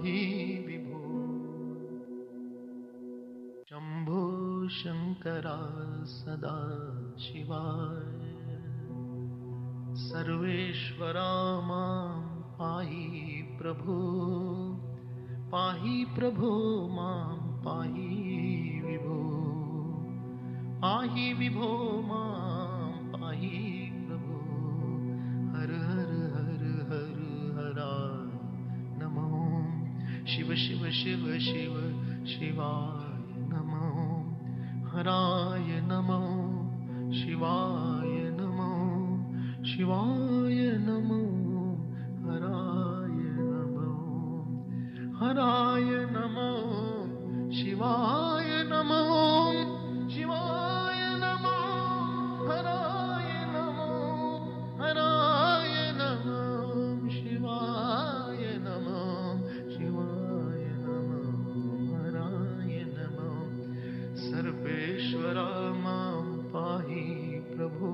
पाहि विभो। शम्भो शङ्करा सदा शिवाय, सर्वेश्वरा मां पाहि प्रभो। पाहि प्रभो मां पाहि विभो। पाहि विभो मां पाहि प्रभो। हर हर हर हर हराय नमो। शिव शिव शिव शिव शिवाय नमो। हराय नमो। शिवाय नमो। शिवाय नमो। हराय नमो। हराय नमो। शिवाय नमो। शिवाय नमो। हराय नमो। हराय नमो। शिवाय नमो। शिवाय नमो। हराय नमो। सर्वेश्वरा मां पाहि प्रभो।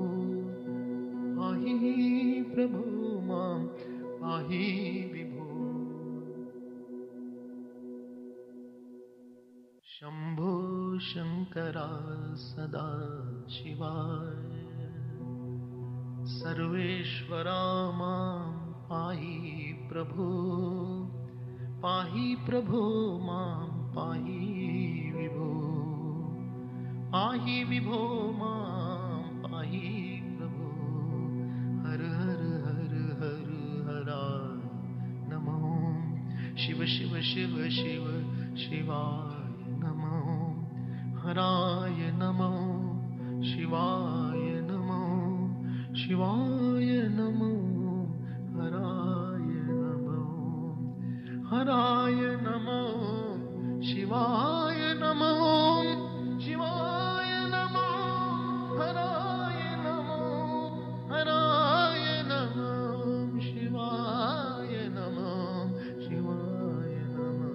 पाहि प्रभो मां पाहि विभो। शम्भो शङ्करा सदा शिवाय, सर्वेश्वरा मां पाहि प्रभो। पाहि प्रभो मां पाहि विभो। पाहि विभो मां पाहि प्रभो। हर हर हर हर हराय नमो। शिव शिव शिव शिव शिवाय नमो। हराय नमो। शिवाय नमो। शिवाय नमो। हराय नमो। हराय नमो। शिवाय नमो। शिवाय नमो। हराय नमो। हराय नमो। शिवाय नमो। शिवाय नमो।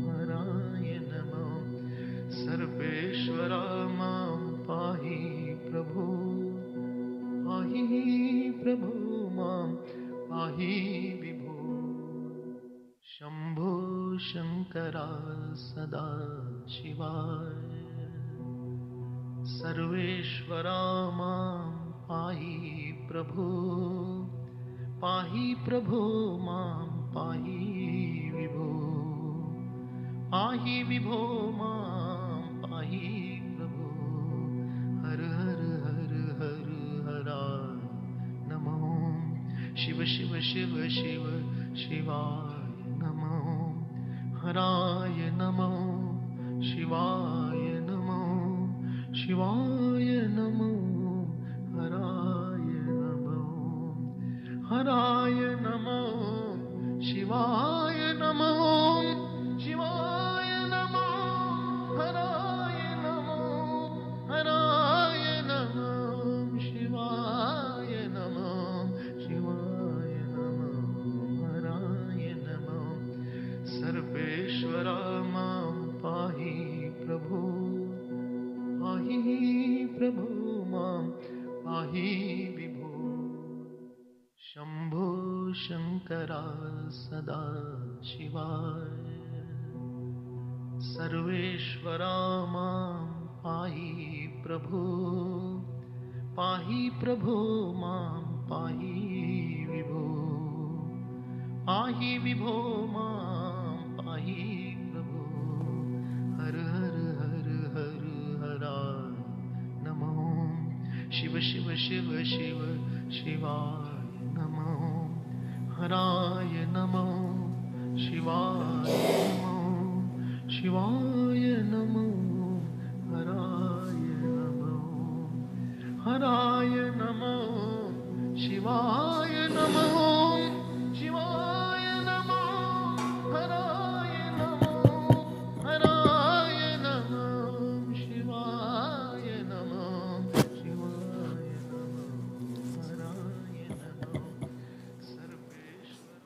हराय नमो। सर्वेश्वरा मां पाहि प्रभो। पाहि प्रभो मां पाहि विभो। शम्भो शङ्करा सदा शिवाय, सर्वेश्वरा मां पाहि प्रभो। पाहि प्रभो मां पाहि विभो। पाहि विभो मां पाहि प्रभो। हर हर हर हर हराय नमो। शिव शिव शिव शिव शिवाय नमो। हराय नमो। शिवाय नमो। शिवाय नमो। हराय नमो। हराय नमो। शिवाय नमो। शिवाय नमो। हराय नमो। हराय नमो। शिवाय नमो। शिवाय नमो। हराय नमो। सर्वेश्वरा मां पाहि प्रभो। पाहि प्रभो मां पाहि विभो। शम्भो शङ्करा सदा शिवाय, सर्वेश्वरा मां पाहि प्रभो। पाहि प्रभो मां पाहि विभो। पाहि विभो मां पाहि प्रभो। हर हर हर हर हराय नमो। शिव शिव शिव शिव शिवाय नमो। हराय नमो। शिवाय नमो। शिवाय नमो। हराय नमो। हराय नमो। शिवाय नमो। शिवाय नमो। हराय नमो। हराय नमो। शिवाय नमो। शिवाय नमो। हराय नमो। सर्वेश्वर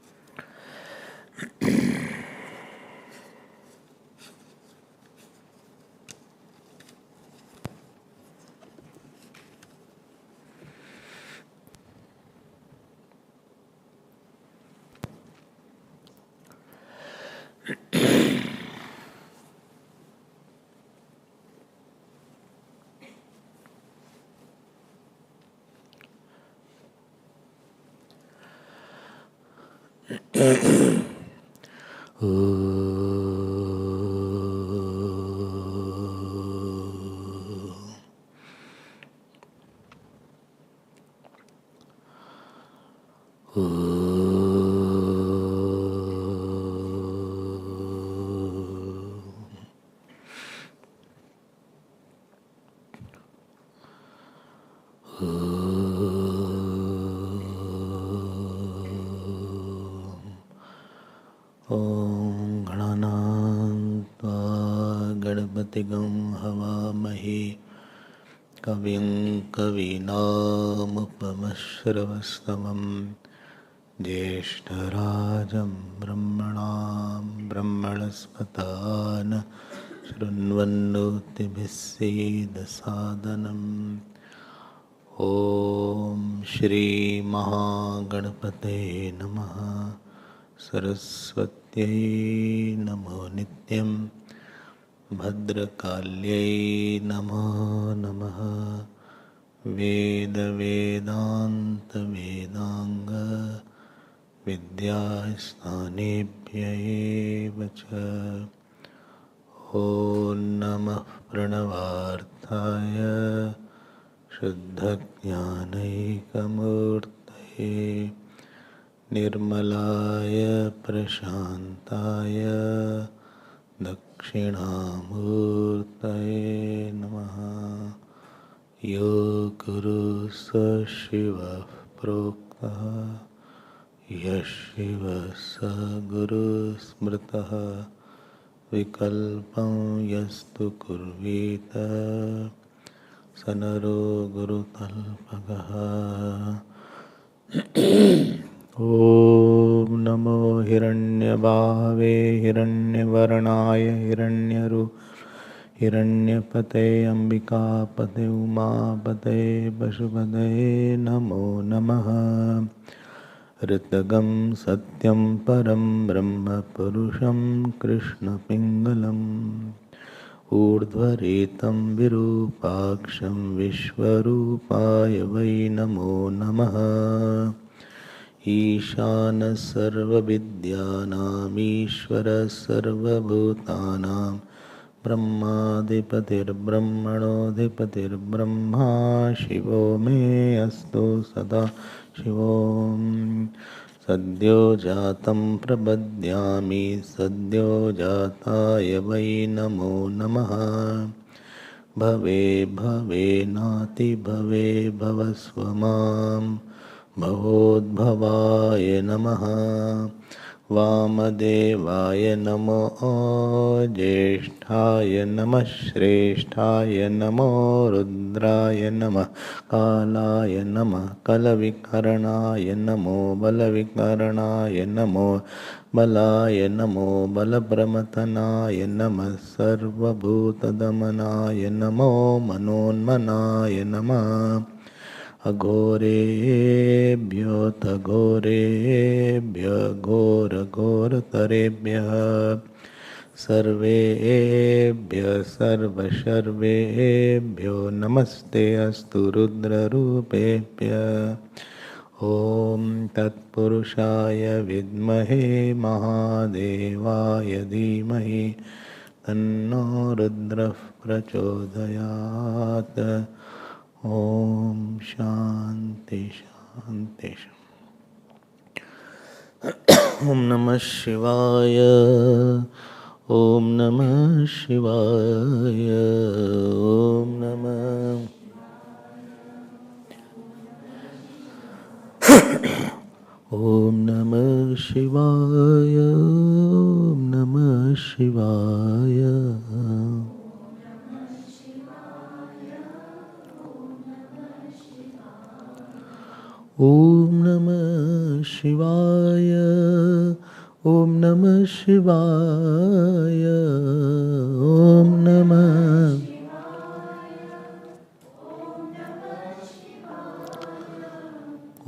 गणपतिगं हवामहे कविं कवीनामुपमश्रवस्तमं ज्येष्ठराजं ब्रह्मणां ब्रह्मणस्पतान् शृण्वन्नोतिभिः सीदसादनम्। ॐ श्री महागणपते नमः। सरस्वत्यै नमो नित्यं। भद्रकाल्यै नमो नमः। वेद वेदान्त वेदांग विद्यास्थानेभ्य एव च। ॐ नमः प्रणवार्थाय शुद्धज्ञानैकमूर्तये निर्मलाय प्रशान्ताय दक्षिणामूर्तये नमः। यो गुरु स शिवः प्रोक्तः यः शिवः स गुरुः स्मृतः विकल्पं यस्तु कुर्वीत स नरो गुरुतल्पगः। ॐ नमो हिरण्यबाहवे हिरण्यवर्णाय हिरण्यपते अम्बिकापते उमापते पशुपते नमो नमः। ऋतगं सत्यं परं ब्रह्म पुरुषं कृष्णपिङ्गलम् ऊर्ध्वरेतं विरूपाक्षं विश्वरूपाय वै नमो नमः। ईशानः सर्वविद्यानाम् ईश्वरः सर्वभूतानां ब्रह्माधिपतिर्ब्रह्मणोऽधिपतिर्ब्रह्मा शिवो मे अस्तु सदा शिवोऽं। सद्यो जातं प्रपद्यामि सद्यो जाताय वै नमो नमः। भवे भवे नाति भवे भवस्व मां भवोद्भवाय नमः। वामदेवाय नमो ज्येष्ठाय नमः श्रेष्ठाय नमो रुद्राय नमः कालाय नमः कलविकरणाय नमो बलविकरणाय नमो बलाय नमो बलप्रमथनाय नमः सर्वभूतदमनाय नमो मनोन्मनाय नमः। अघोरेभ्योऽथ घोरेभ्यः घोरघोरतरेभ्यः सर्वेभ्यः सर्वशर्वेभ्यो नमस्ते अस्तु रुद्ररूपेभ्यः। ॐ तत्पुरुषाय विद्महे महादेवाय धीमहि तन्नो रुद्रः प्रचोदयात्। ओम शांति शांति। ओम नमः शिवाय। ओम नमः शिवाय। ओम नमः ओम नमः शिवाय। ओम नमः शिवाय। ओम नमः शिवाय। ओम नमः शिवाय। ओम नमः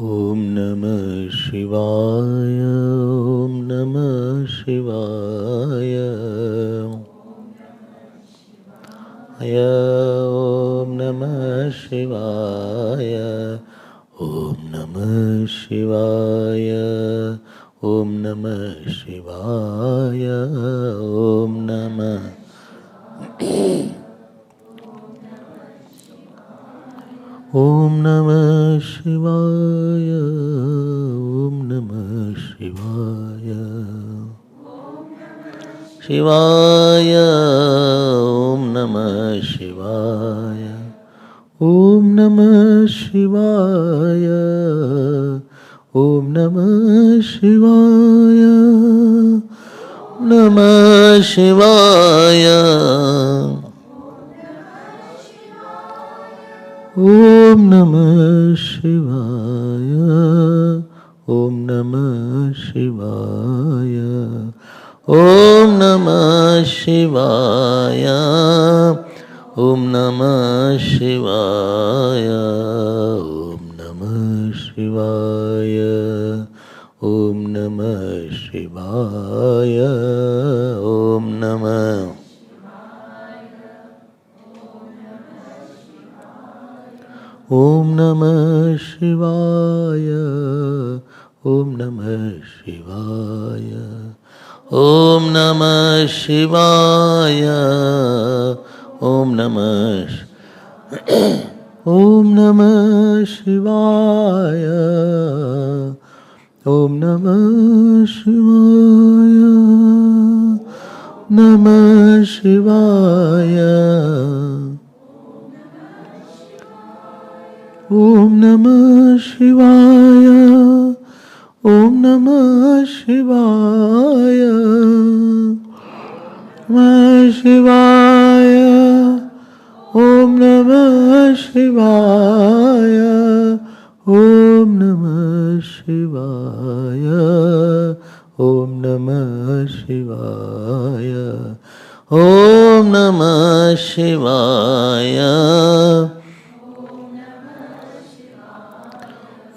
ओम नमः शिवाय। ओम नमः शिवाय। ओम नमः शिवाय। ओम नमः शिवाय। ओम नमः शिवाय। ओम नमः ओम नमः शिवाय। ओम नमः शिवाय। शिवाय। ओम नमः शिवाय। ओम नमः शिवाय। ओम नमः शिवाय। Namah Shivaya. Om Namah Shivaya. Om Namah Shivaya. Om Namah Shivaya. Om Namah Shivaya. Om Namah Shivaya. Om Namah Shivaya. Om Namah Om Namah Shivaya. Om Namah Shivaya. Om Namah Shivaya. Om Namah Om Namah Shivaya. Om Namah Shivaya. Namah Shivaya. Om Namah Shivaya. Om Namah Shivaya. Namah Shivaya. Om Namah Shivaya. Om Namah Shivaya. Om Namah Shivaya. Om Namah Shivaya.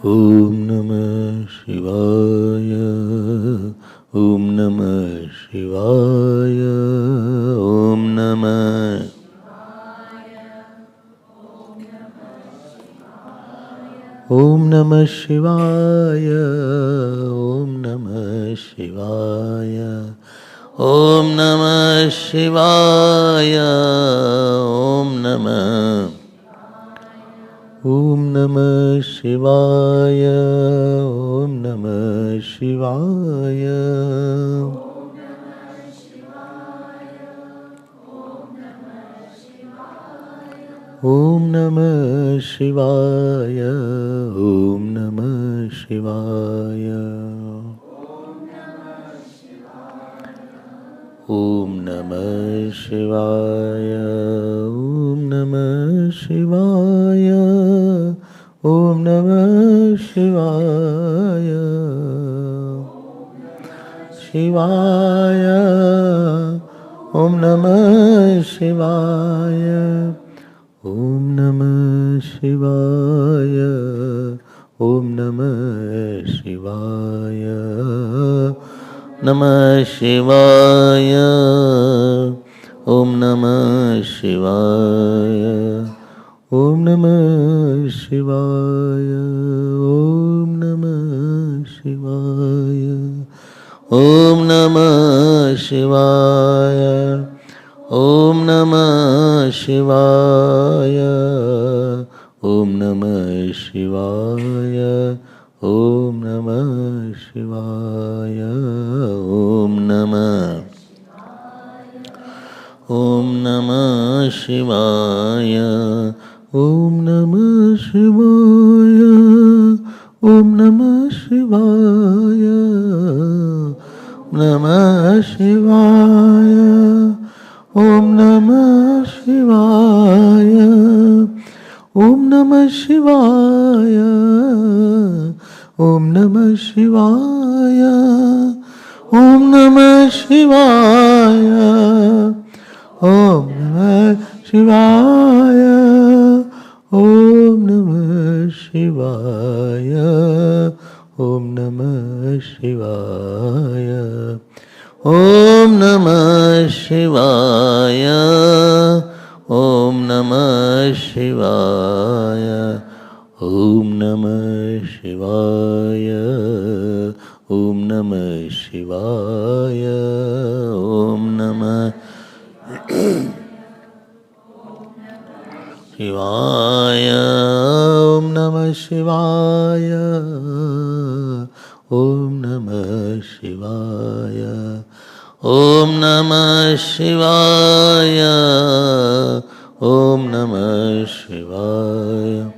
Om Namah Shivaya. Om Namah Shivaya. Om Namah Om Namah Shivaya. Om Namah Shivaya. Om Namah Shivaya. Om Namah Om Namah Shivaya. Om Namah Shivaya. Om Namah Shivaya. Om Namah Shivaya. Om Namah Shivaya. Om Namah Shivaya. Om Namah Shivaya. Shivaya. Om Namah Shivaya. Om Namah Shivaya. Om Namah Shivaya. Namah Shivaya. Om Namah Shivaya. Om Namah Shivaya. Om Namah Shivaya. Om Namah Shivaya. Om Namah Shivaya. Om Namah Shivaya. Om Namah Shivaya. Om Namah Om Namah Shivaya. Om Namah Shivaya. Om Namah Shivaya. Namah Shivaya. Om Namah Shivaya. Om Namah Shivaya. Om Namah Shivaya. Om Namah Shivaya. Om Namah Shivaya. Om Namah Shivaya. Om Namah Shivaya. Om Namah Shivaya. Om Namah Shivaya. Om Namah Shivaya. Om Namah Shivaya. Om Namah Shivaya. Om Namah Shivaya. Om Namah Shivaya. Om Namah Shivaya. Om Namah Shivaya.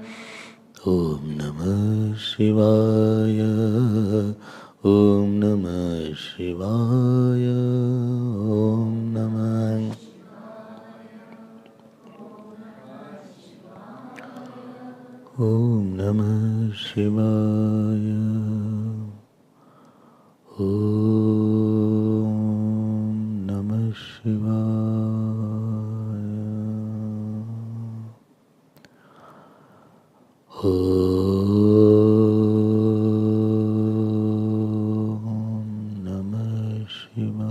Om Namah Shivaya. Om Namah Shivaya. Om Namah. Om Namah Shivaya. Om Namah Shivaya. Om Namah Shivaya.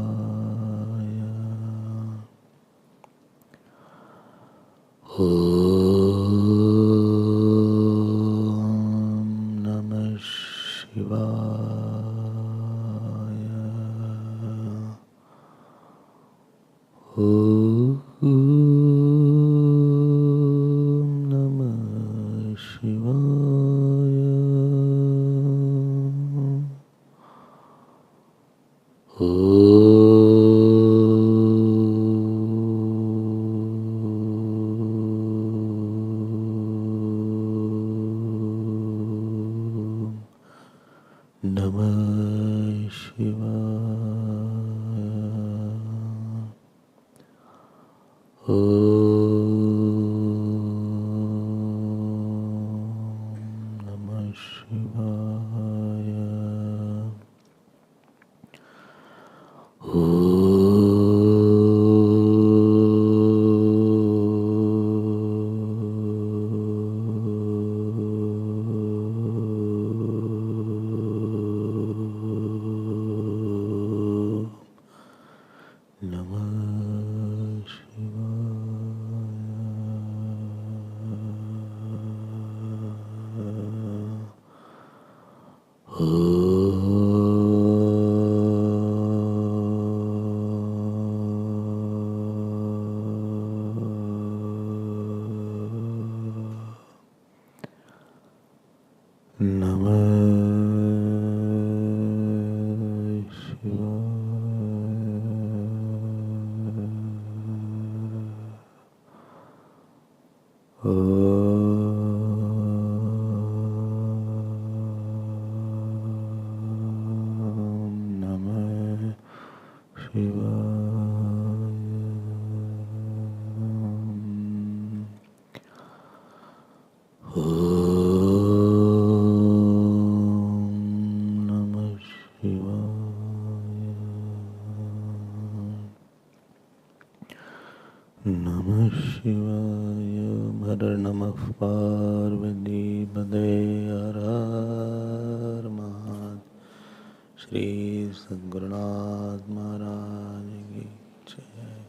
Om Namah Shivaya. Om Namah Shivaya. Om Namah Shivaya. Om Namah Shivaya. Namah Namah Shivaya. Har Namah Parvati Pade Har Har Mahat. Shri Sadgurunath Maharaj Ki Jai.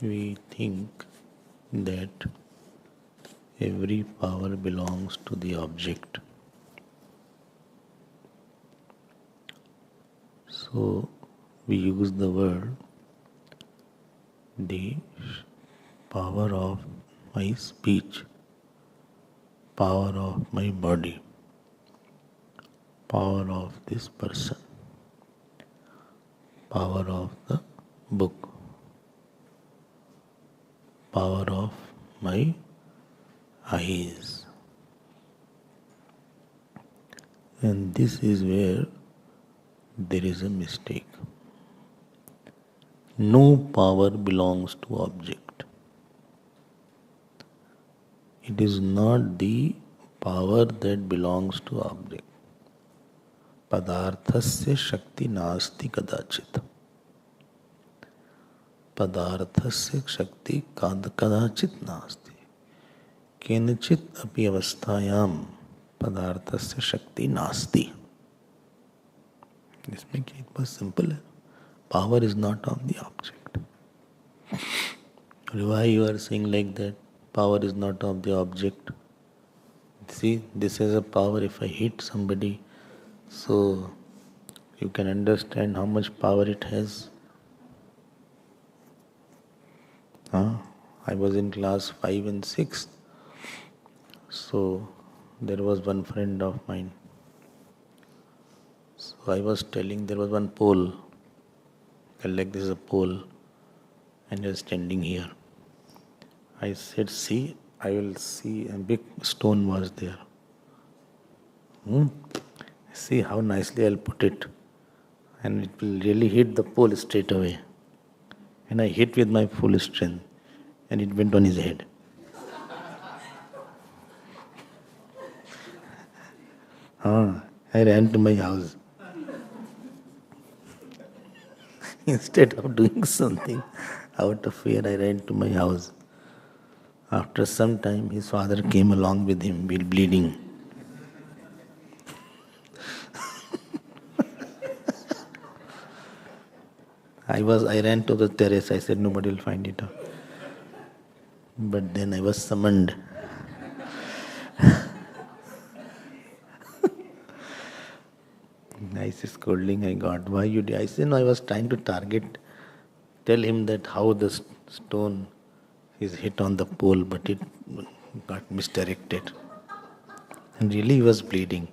We think that every power belongs to the object. So we use the word the power of my speech, power of my body, power of this person, power of the book, power of my eyes. And this is where there is a mistake. No power belongs to object. It is not the power that belongs to object. Padarthasya shakti nasti kadachit. Padarthasya shakti kadachit nasti. Kenachit api avasthayam padarthasya shakti nasti. This makes it was simple. Power is not of the object. Why you are saying like that? Power is not of the object. See, this is a power. If I hit somebody, so you can understand how much power it has. I was in class 5 and 6. So there was one friend of mine. So I was telling there was one pole like this is a pole and you're standing here. I said, see, I will see a big stone was there. See how nicely I'll put it. And it will really hit the pole straight away. And I hit with my full strength. And it went on his head. I ran to my house. Instead of doing something out of fear, I ran to my house. After some time, his father came along with him, bleeding. I ran to the terrace. I said, nobody will find it out. But then I was summoned. Nice scolding I got. Why you did? I said, no, I was trying to tell him that how the stone is hit on the pole, but it got misdirected. And really he was bleeding.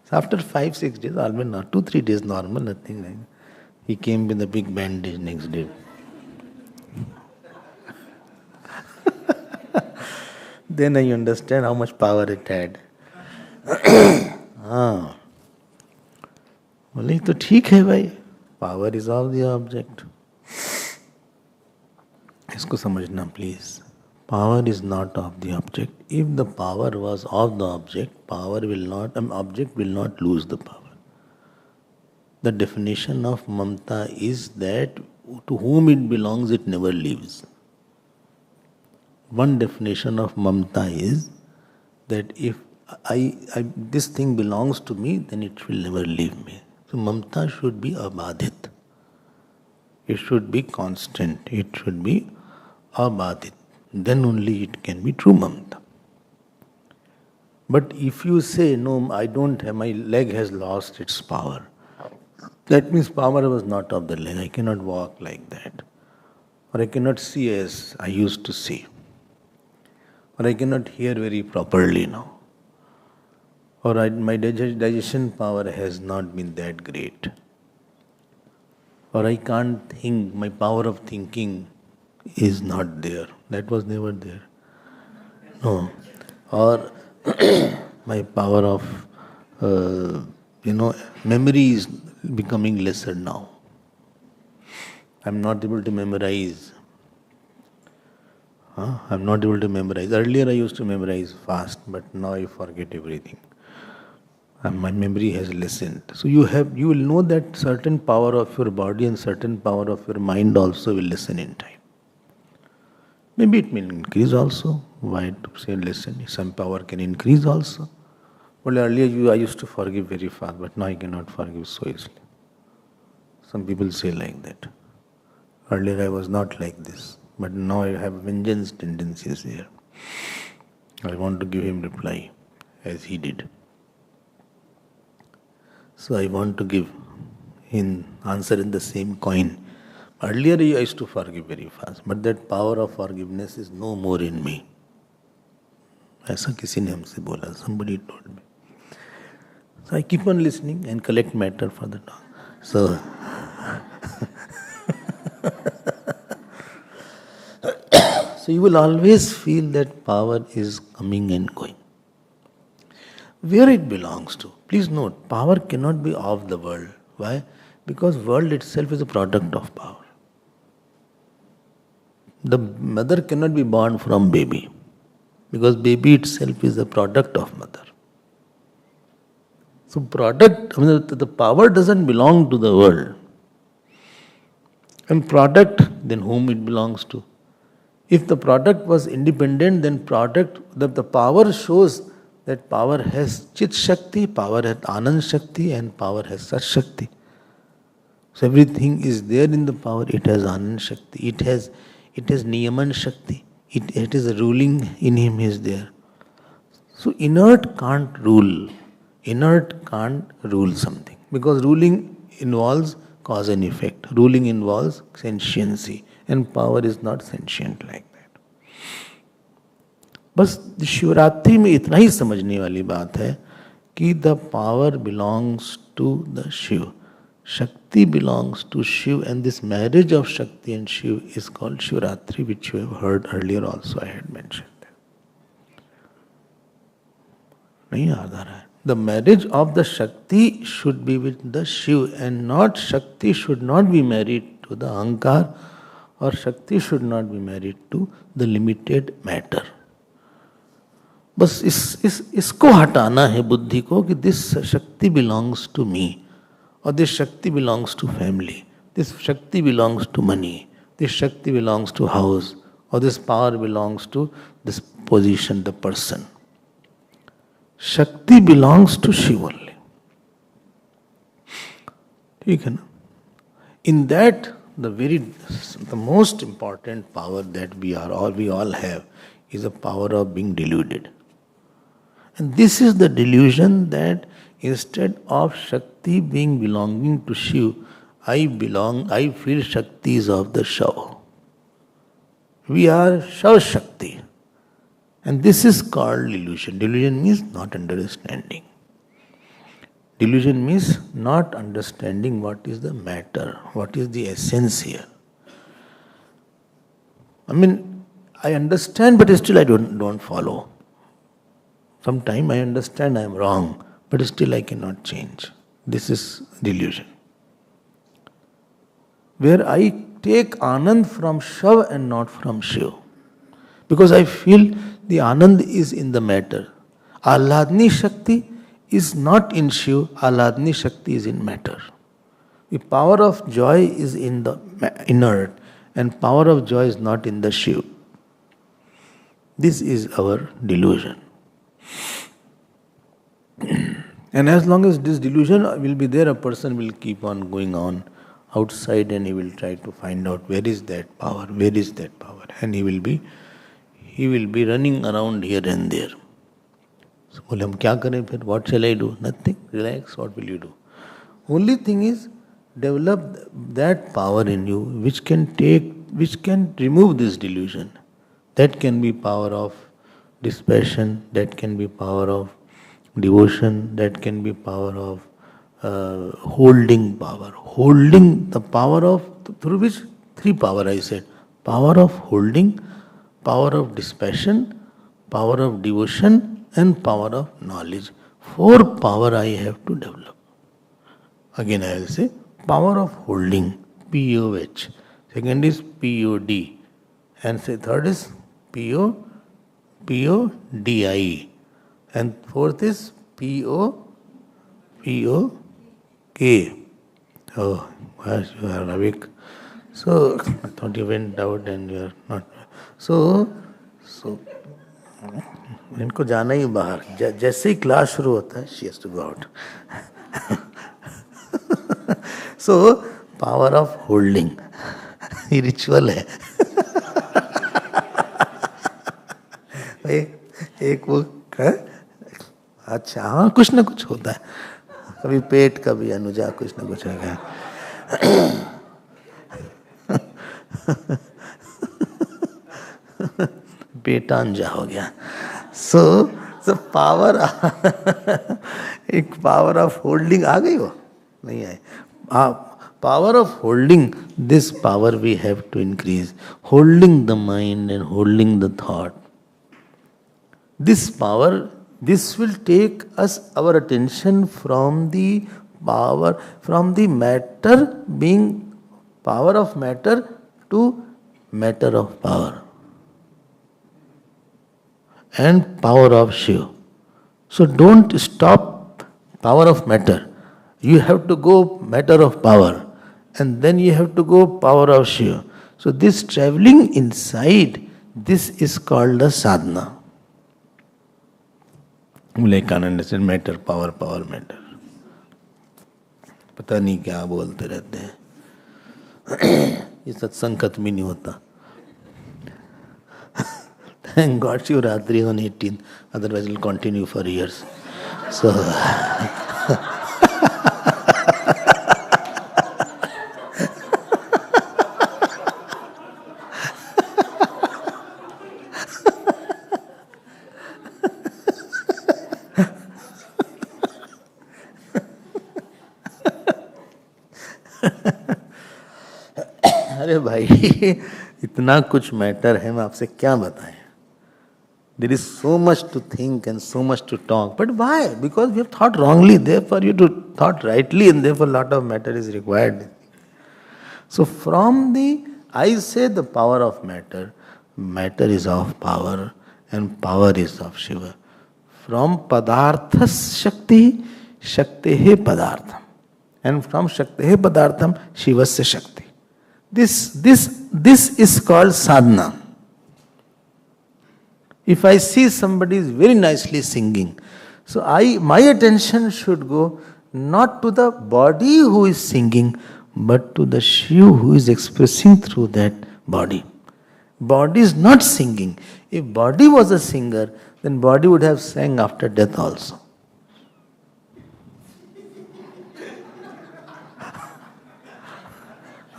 So after 5-6 days, almost not 2-3 days normal, nothing like that. He came with a big bandage next day. Then I understand how much power it had. हाँ बोले तो ठीक है भाई, power is of the object. इसको समझना please. Power is not of the object. If the power was of the object, object will not lose the power. The definition of mamta is that to whom it belongs, it never leaves. One definition of mamta is that if this thing belongs to me, then it will never leave me. So mamta should be abadhit. It should be constant. It should be abadhit. Then only it can be true mamta. But if you say, no, I don't have, my leg has lost its power, that means power was not of the leg. I cannot walk like that. Or I cannot see as I used to see. Or I cannot hear very properly now. Or my digestion power has not been that great. Or I can't think, my power of thinking is not there. That was never there. No. Or my power of, memory is becoming lesser now. I'm not able to memorize. I'm not able to memorize. Earlier I used to memorize fast, but now I forget everything. And my memory has lessened. So you will know that certain power of your body and certain power of your mind also will lessen in time. Maybe it will increase also. Why to say lessen? Some power can increase also. Well, earlier I used to forgive very fast, but now I cannot forgive so easily. Some people say like that. Earlier I was not like this, but now I have vengeance tendencies here. I want to give him reply as he did. So I want to give in answer in the same coin. Earlier I used to forgive very fast, but that power of forgiveness is no more in me. ऐसा किसी ने हमसे बोला, somebody told me. So I keep on listening and collect matter for the talk. So you will always feel that power is coming and going. Where it belongs to. Please note, power cannot be of the world. Why? Because world itself is a product of power. The mother cannot be born from baby. Because baby itself is a product of mother. So the power doesn't belong to the world. And product, then whom it belongs to. If the product was independent, then the power shows that power has Chit Shakti, power has Anand Shakti, and power has Sat Shakti. So everything is there in the power. It has Anand Shakti. It has Niyaman Shakti. It is a ruling in him is there. So inert can't rule. Inert can't rule something. Because ruling involves cause and effect. Ruling involves sentiency. And power is not sentient like that. बस शिवरात्रि में इतना ही समझने वाली बात है कि the power belongs to the Shiva. Shakti belongs to Shiv, and this marriage of Shakti and Shiv is called Shivratri, which you have heard earlier also I had mentioned. नहीं याद आ रहा है. The marriage of the Shakti should be with the Shiv, and not Shakti should not be married to the Ahankar, or Shakti should not be married to the limited matter. बस इसको हटाना है बुद्धि को कि this Shakti belongs to me, और this Shakti belongs to family, this Shakti belongs to money, this Shakti belongs to house, और this power belongs to this position, the person. Shakti belongs to Shiva only. ठीक है ना? In that the most important power that we all have is the power of being deluded. And this is the delusion that instead of Shakti being belonging to Shiv, I feel Shakti is of the Shav. We are Shav Shakti. And this is called delusion. Delusion means not understanding. Delusion means not understanding what is the matter, what is the essence here. I mean, I understand, but still I don't follow. Sometimes I understand I am wrong, but still I cannot change. This is delusion. Where I take Anand from Shav and not from Shiv. Because I feel the Anand is in the matter. Ahladni Shakti is not in Shiv, Ahladni Shakti is in matter. The power of joy is in the inert, and power of joy is not in the Shiv. This is our delusion. And as long as this delusion will be there, a person will keep on going on outside and he will try to find out where is that power, and he will be running around here and there. So, बोले हम क्या करें फिर? What shall I do? Nothing. Relax. What will you do? Only thing is develop that power in you which can remove this delusion. That can be power of dispassion. That can be power of devotion. That can be power of holding power. Holding the power of, through which three power I said. Power of holding, power of dispassion, power of devotion, and power of knowledge. 4 power I have to develop. Again I will say power of holding, P-O-H. Second is P-O-D. And say third is P-O-D-I. And fourth is P-O-K. Oh, gosh, you are awake. So, I thought you went out and you are not. So इनको जाना ही बाहर. जैसे ही class शुरू होता है, she has to go out. So, power of holding. ये ritual है. एक वो अच्छा, हाँ, कुछ ना कुछ होता है. कभी पेट, कभी अनुजा, कुछ ना कुछ हो गया. पेटांजा हो गया. So power एक power of holding आ गई वो? नहीं आई. Power of holding, this power we have to increase. Holding the mind and holding the thought. This power, this will take us our attention from the power, from the matter being power of matter to matter of power. And power of Shiv. So don't stop power of matter. You have to go matter of power. And then you have to go power of Shiv. So this traveling inside, this is called a sadhana. Vivekananda said matter, power, power, matter. पता नहीं क्या बोलते रहते हैं. ये सत्संग खत्म ही नहीं होता. Thank God Shivratri on 18th, otherwise it will continue for years. So, अरे भाई इतना कुछ मैटर है, मैं आपसे क्या बताएं. There is so much to think and so much to talk. But why? Because we have thought wrongly. Therefore, you to thought rightly, and therefore, a lot of matter is required. So, I say the power of matter. Matter is of power, and power is of Shiva. From Padarthas Shakti, Shaktehe Padartham, and from Shaktehe Padartham, Shivasya Shakti. This is called sadhana. If I see somebody is very nicely singing, so my attention should go not to the body who is singing, but to the Shiv who is expressing through that body. Body is not singing. If body was a singer, then body would have sang after death also.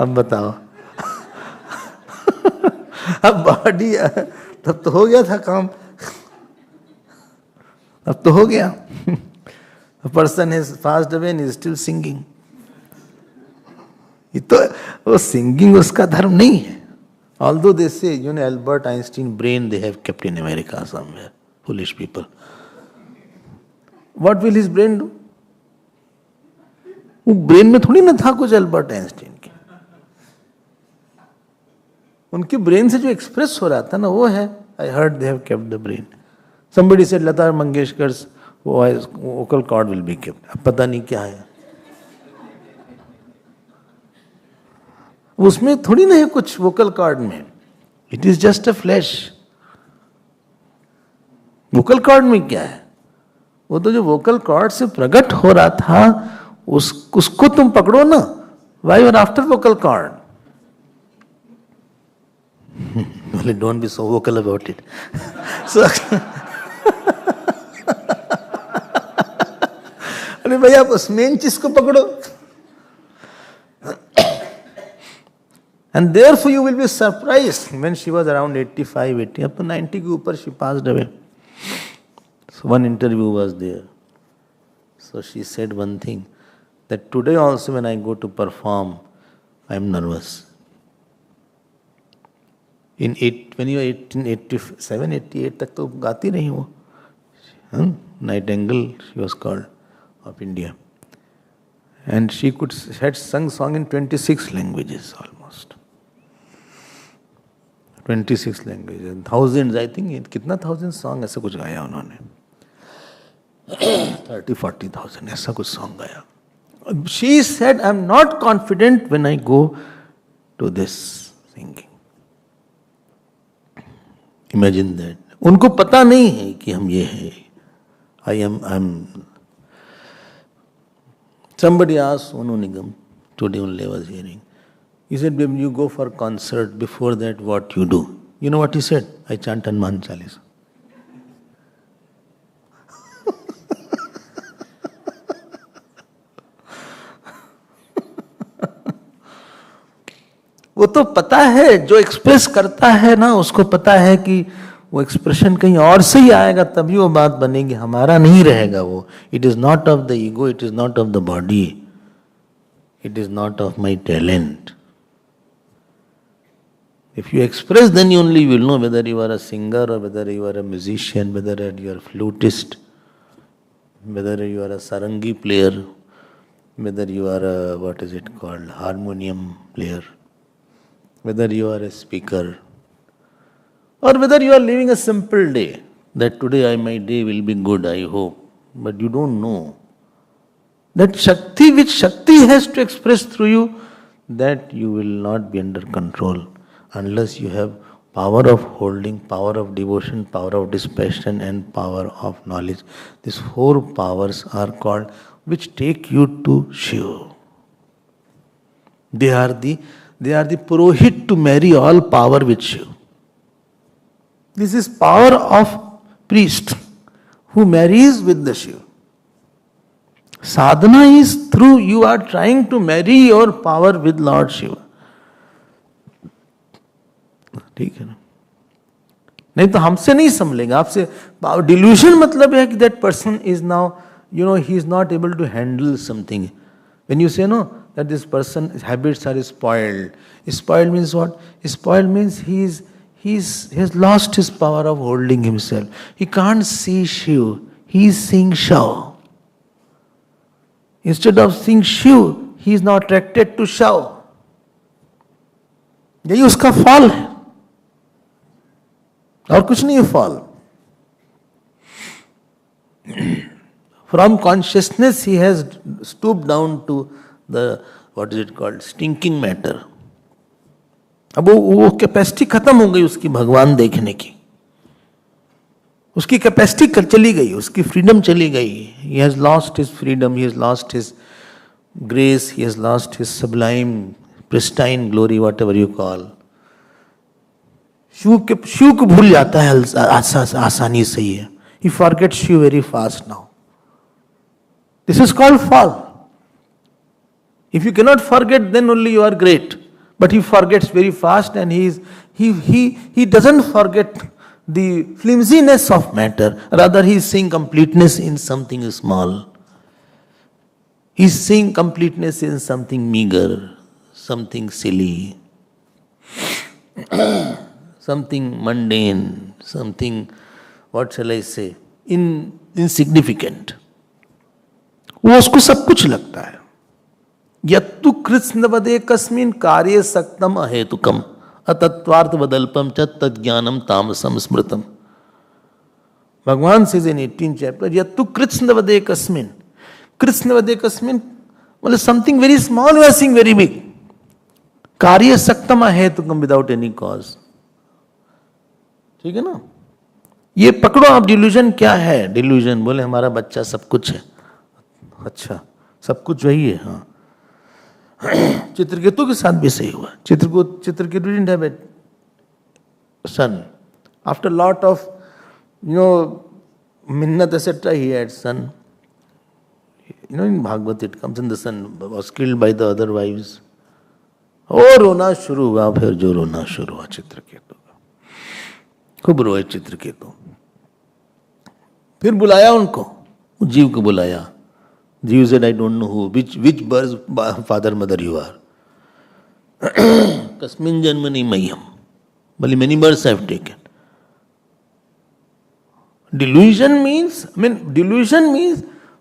अब बताओ. अब body तब तो हो गया था काम, अब तो हो गया. A person has passed away and is still singing. ये तो वो सिंगिंग उसका धर्म नहीं है. Although they say, Albert Einstein brain they have kept in America somewhere. Foolish people. What will his brain do? वो ब्रेन में थोड़ी ना था कुछ अल्बर्ट आइंस्टीन के. उनके ब्रेन से जो एक्सप्रेस हो रहा था ना वो है. I heard they have kept the brain. Somebody said Lata Mangeshkar's vocal cord will be kept. अब पता नहीं क्या है उसमें, थोड़ी ना है कुछ वोकल कॉर्ड में. It is just a flash. Vocal cord में क्या है? वो तो जो वोकल कॉर्ड से प्रकट हो रहा था उसको तुम पकड़ो ना. Why are after vocal cord? Well, don't be so vocal about it. So, अरे भाई आप उस मेन चीज को पकड़ो. And therefore you will be surprised when she was around 85, 80, up to 90 के ऊपर she passed away. So one interview was there. So she said one thing, that today also when I go to perform, I am nervous. When you were 1887, 88 तक तो गाती रही वो. Nightingale she was called, of India. And she had sung song in 26 languages almost. 26 languages. Thousands, I think, कितना thousand song ऐसा कुछ गाया उन्होंने. 30,000-40,000 ऐसा कुछ song गाया. She said, I'm not confident when I go to this singing. Imagine that. उनको पता नहीं है कि हम ये है. I'm. Somebody asked Sonu Nigam, today only I was hearing. He said, when you go for concert, before that what you do? You know what he said? I chant Hanuman Chalisa. वो तो पता है, जो express करता है ना उसको पता है कि वो एक्सप्रेशन कहीं और से ही आएगा तभी वो बात बनेगी, हमारा नहीं रहेगा वो. It is not of the ego, it is not of the body, it is not of my talent. If you express then you only will know whether you are a singer or whether you are a musician, whether you are flutist, whether you are a sarangi player, whether you are a, what is it called, harmonium player, whether you are a speaker, or whether you are living a simple day, that today my day will be good, I hope, but you don't know. That Shakti which Shakti has to express through you, that you will not be under control unless you have power of holding, power of devotion, power of dispassion and power of knowledge. These four powers are called, which take you to Shiva. They are the Purohit to marry all power with Shiva. This is power of priest who marries with the Shiva. Sadhana is through you are trying to marry your power with Lord Shiva. ठीक है ना? नहीं तो हमसे नहीं संभलेगा. आपसे dilution मतलब है कि that person is now, he is not able to handle something. When you say no, that this person's habits are spoiled. Spoiled means what? Spoiled means he has lost his power of holding himself. He can't see Shiv. He is seeing Shav. Instead of seeing Shiv, he is now attracted to Shav. यही उसका fall है और कुछ नहीं है fall. From consciousness he has stooped down to the, what is it called, stinking matter. अब वो capacity खत्म हो गई उसकी भगवान देखने की. उसकी कैपेसिटी चली गई, उसकी फ्रीडम चली गई. He has lost his freedom, he has lost his grace, he has lost his sublime, pristine glory, whatever you call. Shiv को भूल जाता है आसानी से ही. He forgets Shiv very fast now. This is called fall. If you cannot forget, then only you are great. But he forgets very fast, and he doesn't forget the flimsiness of matter. Rather, he is seeing completeness in something small. He is seeing completeness in something meager, something silly, something mundane, something, what shall I say, insignificant. वो उसको सब कुछ लगता है. यत्तु कृत्स्नवदे कस्मिन् कार्ये सक्तम अहेतुकम अतत्वार्थ बदल्पम च तज्ज्ञानम तामसम स्मृतम. भगवान says in 18th chapter, यत्तु कृत्स्नवदे कस्मिन्. कृत्स्नवदे कस्मिन् मतलब something very small we are seeing very big. कार्ये सक्तम अहेतुकम without any cause. ठीक है ना. ये पकड़ो आप. डिल्यूजन क्या है? डिल्यूजन बोले हमारा बच्चा सब कुछ है. अच्छा, सब कुछ वही है. हाँ, चित्रकेतु के साथ भी सही हुआ. Chitraketu didn't have a son. After lot of minnat etc. he had son. In Bhagavad it comes, and the son was killed by the other wives. और रोना शुरू हुआ. फिर जो रोना शुरू हुआ चित्रकेतु का, खूब रोए चित्रकेतु. फिर बुलाया उनको, जीव को बुलाया. जीव said, I don't know who, which birth father mother you are. Kasmin janmani mayam. But many births I have taken. Delusion means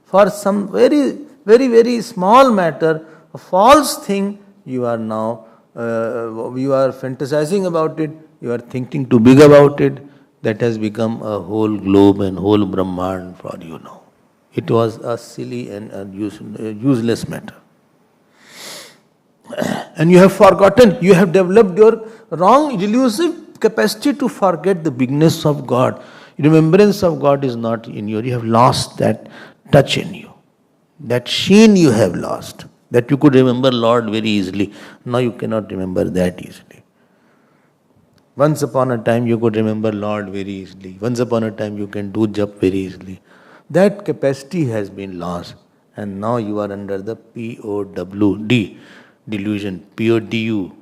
for some very, very, very small matter, a false thing, you are now, you are fantasizing about it, you are thinking too big about it. That has become a whole globe and whole Brahman for you now. It was a silly and a useless matter. And you have forgotten, you have developed your wrong, delusive capacity to forget the bigness of God. Remembrance of God is not in you. You have lost that touch in you. That sheen you have lost. That you could remember Lord very easily. Now you cannot remember that easily. Once upon a time you could remember Lord very easily. Once upon a time you can do jap very easily. That capacity has been lost, and now you are under the POWD, delusion, PODU,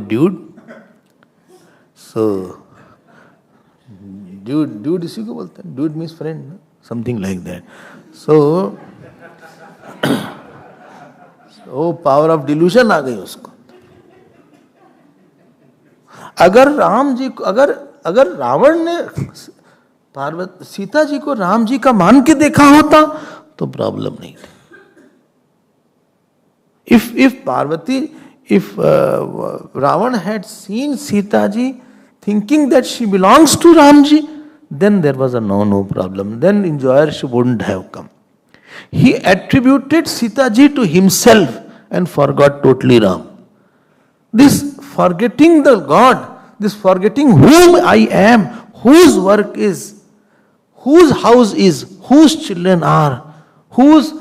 dude. So, dude इसी को बोलते हैं. Dude means friend, something like that. So, power of delusion आ गई उसको. अगर रावण ने सीता जी को राम जी का मान के देखा होता तो प्रॉब्लम नहीं थी. If Ravan had seen Sita ji thinking that she belongs to Ramji, then there was no problem. Then enjoyer wouldn't have come. He attributed Sita ji to himself and forgot totally Ram. This forgetting the God, this forgetting whom I am, whose work is, whose house is, whose children are, whose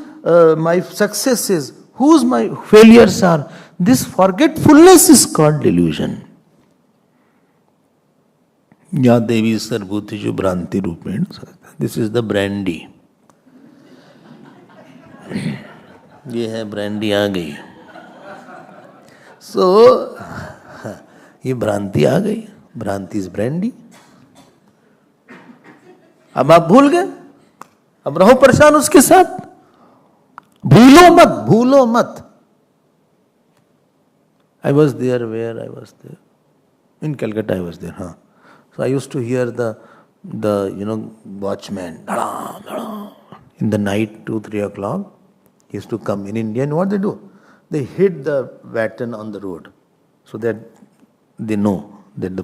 my success is, whose my failures are. This forgetfulness is called delusion. Ya Devi Sarvutiju Bhranti Rupen. This is the brandy. ये है brandy आ गई. So ये भ्रांति आ गई. भ्रांति is brandy. अब आप भूल गए, अब रहो परेशान उसके साथ. भूलो मत. I was there where I was there. In Calcutta I was there, huh? So I used to hear the watchman, "Dada, dada." In the night, 2, 3 o'clock, he used to come. In India, and what they do? They hit the baton on the road so that they know that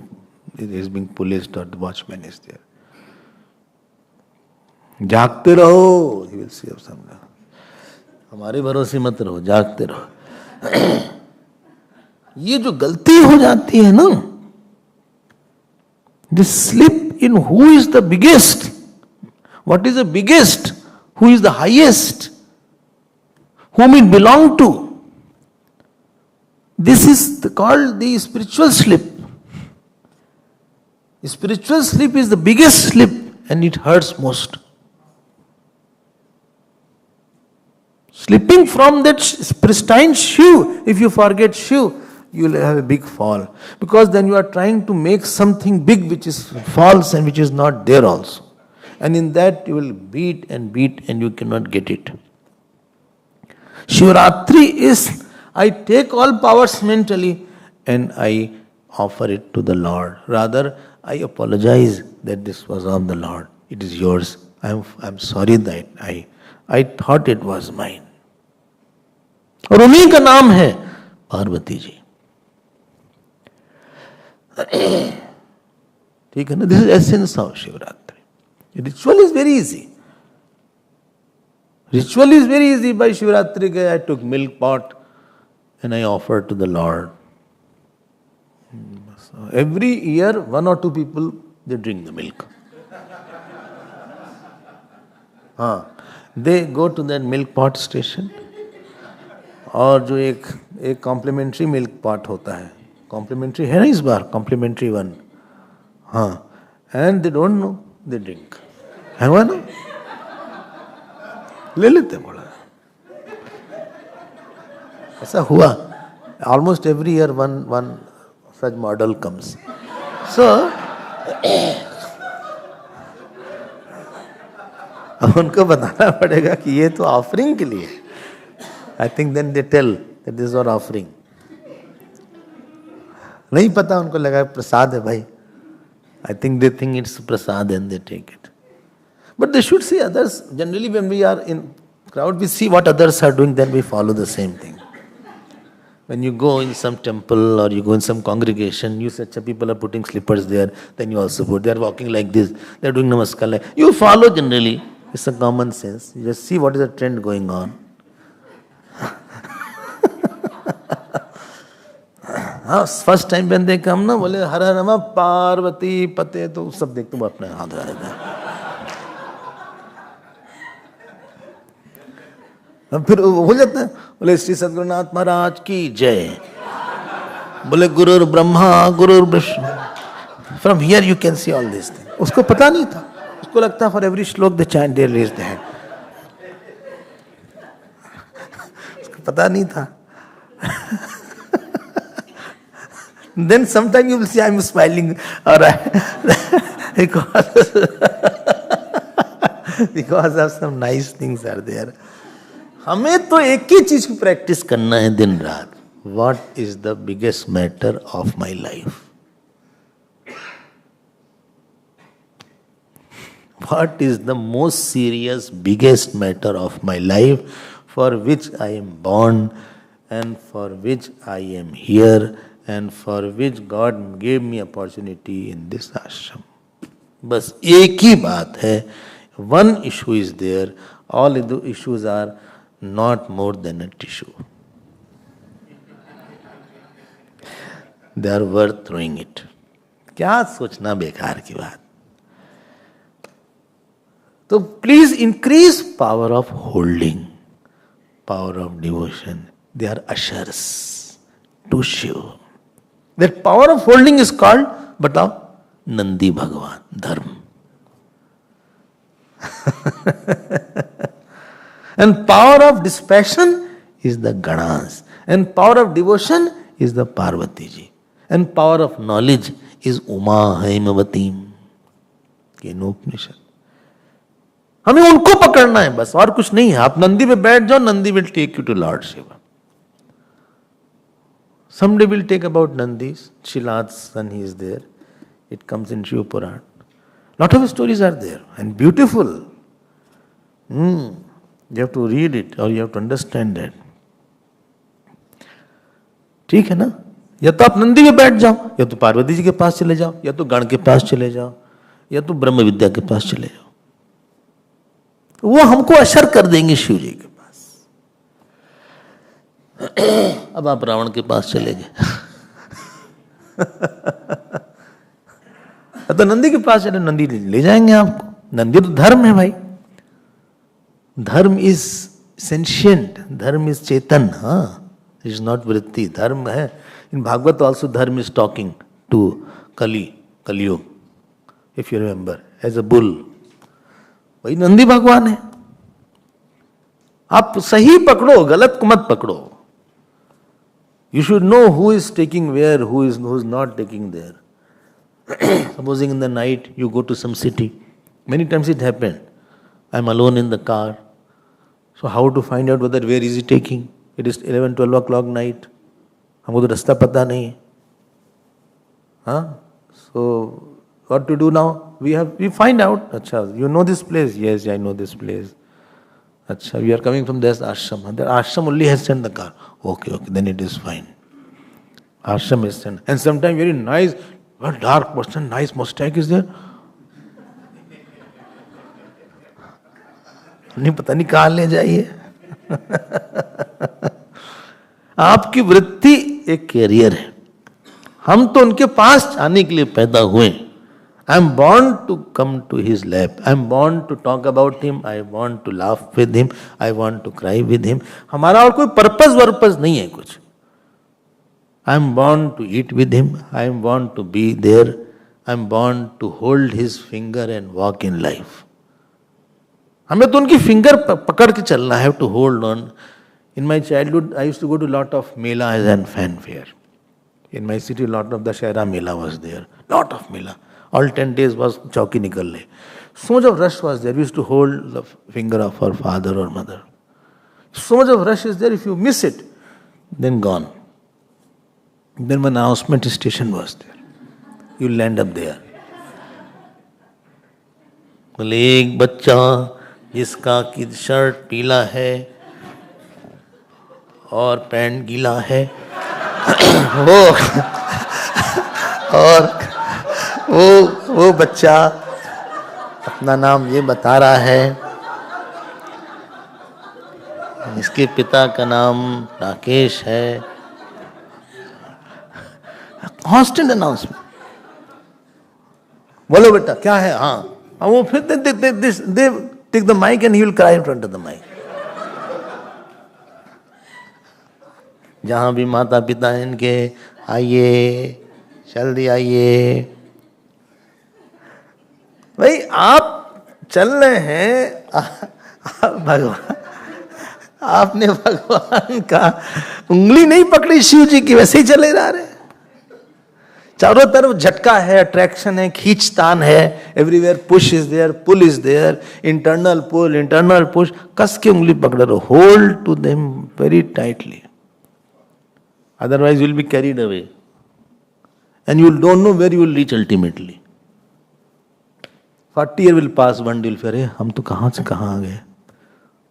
it is being policed or the watchman is there. जागते रहो, he will say of some. हमारे भरोसे मत रहो, जागते रहो. ये जो गलती हो जाती है ना, this slip in who is the biggest, what is the biggest, who is the highest, whom it belong to. This is called the spiritual slip. Spiritual slip is the biggest slip and it hurts most. Slipping from that pristine shoe, if you forget shoe, you will have a big fall. Because then you are trying to make something big which is false and which is not there also. And in that you will beat and you cannot get it. Shivratri is, I take all powers mentally and I offer it to the Lord. Rather, I apologize that this was of the Lord. It is yours. I'm sorry that I thought it was mine. और उन्हीं का नाम है पार्वती जी. ठीक है ना? This is essence of Shivratri. Ritual is very easy. Ritual is very easy. By Shivratri, I took milk pot and I offered to the Lord. So every year, 1 or 2 people, they drink the milk. They go to that milk pot station. और जो एक complementary milk pot होता है, complementary है ना इस बार, complimentary 1, हाँ, and they don't know, they drink, है हुआ ना, ले लेते बोला. ऐसा हुआ. Almost every year one such model comes. So अब उनको बताना पड़ेगा कि ये तो ऑफरिंग के लिए. I think then they tell that this is our offering. नहीं पता, उनको लगा प्रसाद है भाई. I think they think it's prasad and they take it. But they should see others. Generally when we are in crowd, we see what others are doing, then we follow the same thing. When you go in some temple or you go in some congregation, you see people are putting slippers there, then you also put. They are walking like this, they are doing namaskar like. You follow generally. It's a common sense. You just see what is the trend going on. हाँ, first time when they come ना, बोले हर हर नमः पार्वती पते, तो सब देखते वो अपने हाथ रहा रहता है. फिर हो जाता है, बोले श्री सद्गुरुनाथ महाराज की जय, बोले गुरुर ब्रह्मा गुरुर Vishnu. From here you can see all these things. उसको पता नहीं था, उसको लगता for every श्लोक they chant, they raise their hand. उसको पता नहीं था. Then sometime you will see I am smiling, or because of some nice things are there. हमें तो एक ही चीज की प्रैक्टिस करना है दिन रात. What is the biggest matter of my life? What is the most serious, biggest matter of my life, for which I am born and for which I am here and for which God gave me opportunity in this ashram. बस एक ही बात है. One issue is there. All the issues are not more than a tissue. They are worth throwing it. क्या सोचना बेकार की बात. तो please increase power of holding, power of devotion. They are ushers to Shiva. That power of holding is called, बताओ, Nandi Bhagavan, Dharma. And power of dispassion is the Ganas. And power of devotion is the Parvati ji. And power of knowledge is Uma Haimavatim. Kenopnishad. हमें उनको पकड़ना है बस, और कुछ नहीं है. आप नंदी पे बैठ जाओ, Nandi will take you to lord Shiva. Someday we'll take about Nandi's, Shilad's son, he is there. It comes in Shiv Puran. Lot of stories are there and beautiful. You have to read it or you have to understand that. ठीक है ना? या तो आप नंदी में बैठ जाओ, या तो पार्वती जी के पास चले जाओ, या तो गण के पास चले जाओ, या तो ब्रह्म विद्या के पास चले जाओ, तो वो हमको असर कर देंगे शिव जी के पास। अब आप रावण के पास चले गए तो नंदी के पास चले, नंदी ले जाएंगे आपको। नंदी तो धर्म है भाई, dharma is sentient, dharma is chetan. हाँ, इज नॉट वृत्ति, धर्म है। In Bhagavat also dharma is talking to Kaliyuga, if you remember, as a bull. वही नंदी भगवान है। आप सही पकड़ो, गलत को मत पकड़ो। You should know who is taking where, who is not taking there. Supposing in the night you go to some city, many times it happened. I am alone in the car. So how to find out whether where is he taking? It is 11-12 o'clock night. हमको तो रास्ता पता नहीं है। हाँ, so what to do now? We find out. अच्छा, you know this place? Yes, I know this place. अच्छा, we are coming from this ashram. That ashram only has sent the car. Okay, then it is fine. Ashram is sent, and sometimes very nice. A dark person, nice mustache is there. नहीं पता नहीं कहाँ ले जाइए। आपकी वृत्ति एक career है। हम तो उनके पास आने के लिए पैदा हुए। I am born to come to his lap. I am born to talk about him. I want to laugh with him. I want to cry with him. हमारा और कोई पर्पस नहीं है कुछ। I am born to eat with him. I am born to be there. I am born to hold his finger and walk in life. हमें तो उनकी finger पकड़ के चलना है, to hold on. In my childhood, I used to go to lot of melas and fanfare. In my city, lot of Dashera Mela was there. Lot of Mela. All 10 days was chowki nikal le. So much of rush was there. We used to hold the finger of our father or mother. So much of rush is there. If you miss it, then gone. Then one announcement station was there. You land up there. बोले एक बच्चा जिसका की shirt पीला है और pant गीला है वो बच्चा अपना नाम ये बता रहा है, इसके पिता का नाम राकेश है। Constant announcement. बोलो बेटा क्या है? हाँ, वो फिर they take the mic and he will cry in front of the mic. जहां भी माता पिता इनके, आइए जल्दी आइए। भाई आप चल रहे हैं, भगवान आपने भगवान का उंगली नहीं पकड़ी शिव जी की, वैसे ही चले जा रहे हैं। चारों तरफ झटका है, अट्रैक्शन है, खींचतान है, everywhere push is there, pull is there, internal pull, internal push. कस के उंगली पकड़ रहे हो, hold to them very tightly, otherwise you will be carried away and you don't know where you will reach ultimately. 40 years will pass, one day will feel, हम तो कहाँ से कहाँ आ गए,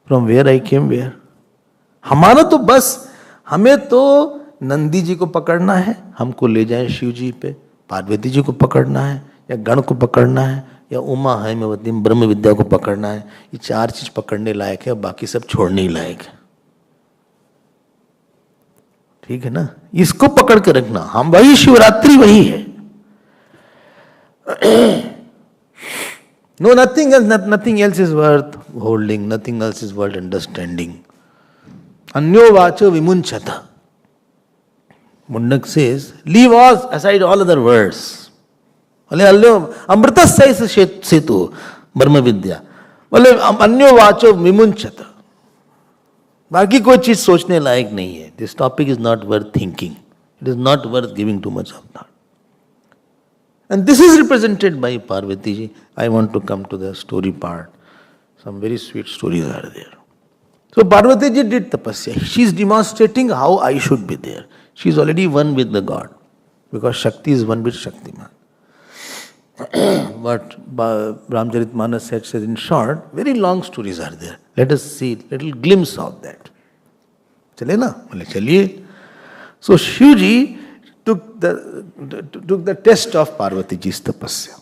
from where I came where. हमारा तो बस, हमें तो नंदी जी को पकड़ना है, हमको ले जाए शिव जी पे, पार्वती जी को पकड़ना है, या गण को पकड़ना है, या उमा हेमवती ब्रह्म विद्या को पकड़ना है। ये 4 चीज पकड़ने लायक है, बाकी सब छोड़ने ही लायक है। ठीक है ना? इसको पकड़ के रखना। हम वही शिवरात्रि वही है। No, nothing else is worth holding, nothing else is worth understanding. Anyo vacho vimunchata. Mundak says, leave all aside all other words. Amrita says setu, Brahma Vidya. Anyo vacho vimunchata. बाकी कोई चीज सोचने लायक नहीं है। This topic is not worth thinking, it is not worth giving too much of thought. And this is represented by Parvati ji. I want to come to the story part. Some very sweet stories are there. So Parvati ji did तपस्या। She is demonstrating how I should be there. She is already one with the God, because Shakti is one with Shaktiman. What Ramcharitmanas says in short, very long stories are there. Let us see little glimpse of that. Chale na? Bole chaliye. So Shivji took the test of Parvatiji's tapasya.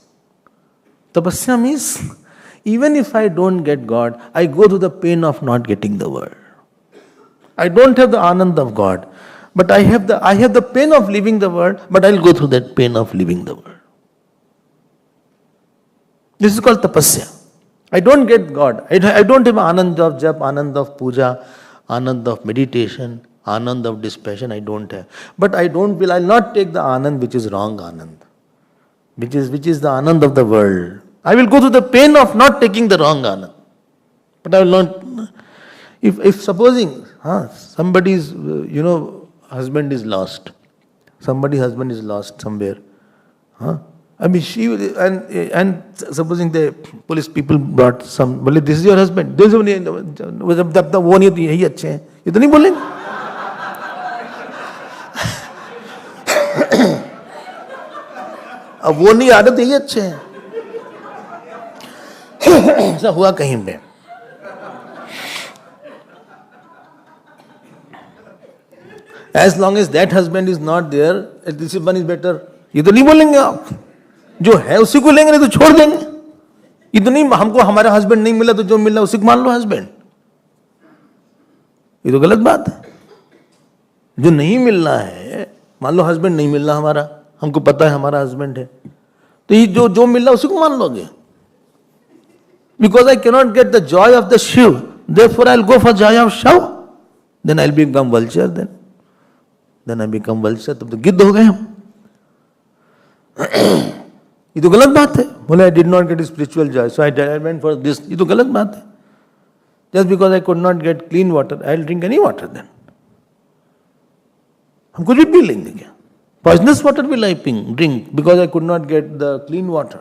Tapasya means, even if I don't get God, I go through the pain of not getting the world. I don't have the anand of God, but I have the pain of leaving the world, but I'll go through that pain of leaving the world. This is called tapasya. I don't get God. I don't have anand of jap, anand of puja, anand of meditation, anand of dispassion. I don't have. But I'll not take the anand which is wrong anand, which is the anand of the world. I will go through the pain of not taking the wrong anand. But I will not. If supposing somebody's husband is lost, somebody's husband is lost somewhere, I mean, she and supposing the police people brought some, बोले this is your husband, this is वो नहीं तो यही अच्छे हैं, ये तो नहीं बोलेंगे. अब वो नहीं आ रहे तो यही अच्छे हैं. ऐसा हुआ कहीं पे. As long as that husband is not there, this one is better. ये तो नहीं बोलेंगे आप. जो है उसी को लेंगे, नहीं तो छोड़ देंगे. ये तो नहीं हमको हमारा हस्बैंड नहीं मिला तो जो मिला उसी को मान लो हस्बैंड. ये तो गलत बात है. जो नहीं मिल रहा है, मान लो हस्बैंड नहीं मिल रहा हमारा, हमको पता है हमारा हस्बैंड है, तो ये जो मिल रहा उसी को मान लोगे. Because I cannot get the joy of the Shiv, therefore I'll go for joy of Shiv. Then I'll become vulture. Then I become vulture. तब तो गिद्ध हो गए हम. ये तो गलत बात है. बोले I did not get spiritual joy, so I went for this. ये तो गलत बात है. Just because I could not get clean water, I'll drink any water then. हम कुछ भी पी लेंगे क्या? Poisonous water will I drink because I could not get the clean water.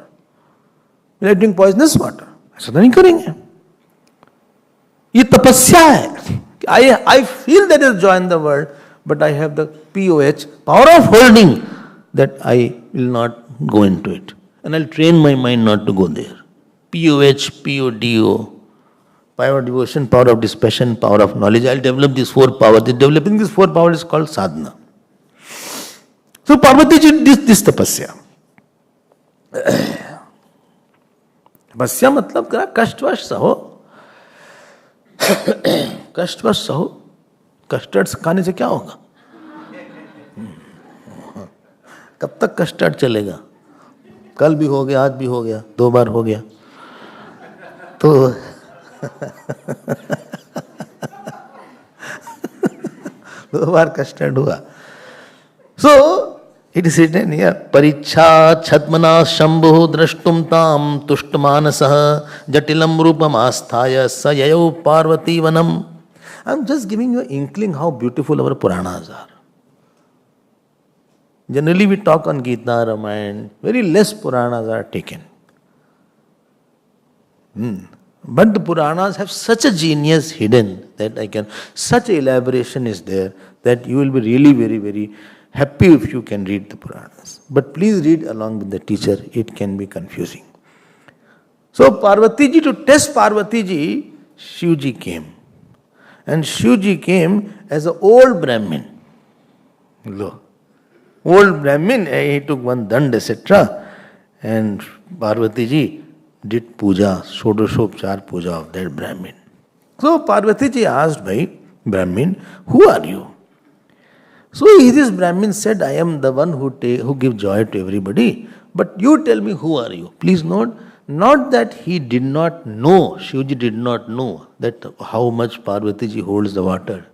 Will I drink poisonous water? ऐसा तो नहीं करेंगे. ये तपस्या है. I feel there is joy in the world, but I have the POH, power of holding, that I will not go into it. And I'll train my mind not to go there. POH, PODO, power of devotion, power of dispassion, power of knowledge. I'll develop these 4 powers. Developing these 4 powers is called sadhana. So Parvati ji did this tapasya. तपस्या मतलब करा कष्टवश सहो. कष्टवश सहो. Custard खाने से क्या होगा? कब तक कस्टर्ड चलेगा? कल भी हो गया, आज भी हो गया, 2 बार हो गया तो 2 बार कस्टर्ड हुआ. So it is written here, परीक्षा छद्मना शंभु द्रष्टुम ताम तुष्टमानसः जटिलम रूपम आस्थाय स ययौ Parvati वनम. I am just giving you an inkling how beautiful our Puranas are. Generally we talk on Gita, Ramayana, very less Puranas are taken. But the Puranas have such a genius hidden that such elaboration is there that you will be really very, very happy if you can read the Puranas. But please read along with the teacher, it can be confusing. So Parvati ji, to test Parvati ji, Shivji came. And Shivji came as an old Brahmin. Old Brahmin, he took one dand, etc. And Parvati ji did puja, Shodashopchar puja of that Brahmin. So Parvati ji asked by Brahmin, who are you? So this Brahmin said, I am the one who gives joy to everybody. But you tell me, who are you? Please note, not that he did not know, Shivji did not know that how much Parvati ji holds the water.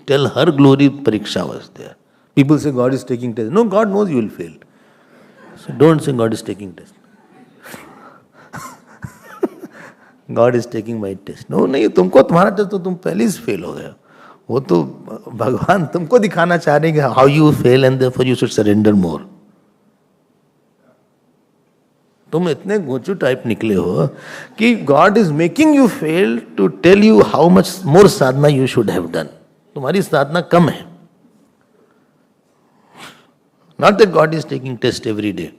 Tell her glory, pariksha was there. People say God is taking test. No, God knows you will fail. So don't say God is taking test. God is taking my test. No, नहीं तुमको तुम्हारा test तो तुम पहले ही fail हो गए. वो तो भगवान तुमको दिखाना चाह रहे हैं how you fail and therefore you should surrender more. तुम इतने गोचू टाइप निकले हो कि God is making you fail to tell you how much more sadhana you should have done. तुम्हारी साधना कम है. Not that God is taking test every day.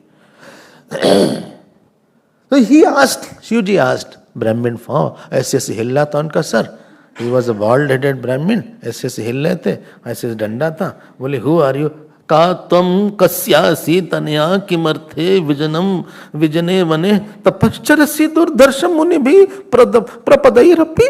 So he asked, Shivji asked, Brahmin for ऐसे ऐसे हिल रहा था उनका sir. He was a bald-headed Brahmin. ऐसे ऐसे हिल रहे थे, ऐसे डंडा था. बोले, who are you? का त्वं कस्यासि तनया किमर्थे विजनम विजने वने तपश्चरसि दुर्दर्शम मुनि भी प्रपदैरपि.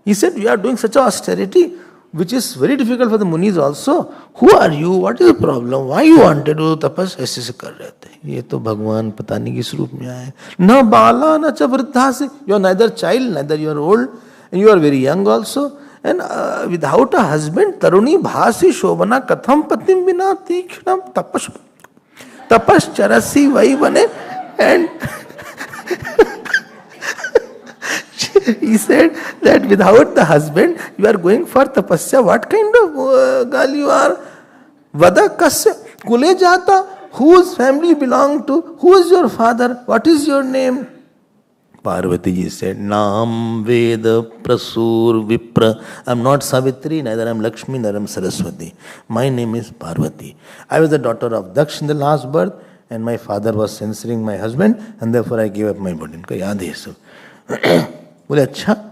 He said, we are doing such austerity, which is very difficult for the munis also. Who are you? What is the problem? Why you wanted to tapas? ऐसे से कर रहे थे. ये तो भगवान पता नहीं किस रूप में आए. न बाला न च वृद्धा से. You are neither child, neither you are old, and you are very young also. And without a husband, taruni bhasi shobana katham patim bina tikhnam tapas charasi vai bane. And he said that without the husband, you are going for tapasya. What kind of girl you are? Vada kasya kule jata. Whose family you belong to? Who is your father? What is your name? Parvati ji said, Naam Veda Prasur Vipra. I am not Savitri, neither I am Lakshmi, neither I am Saraswati. My name is Parvati. I was the daughter of Daksh in the last birth, and my father was censoring my husband, and therefore I gave up my body. Inko yaad hai sab. Bole acha.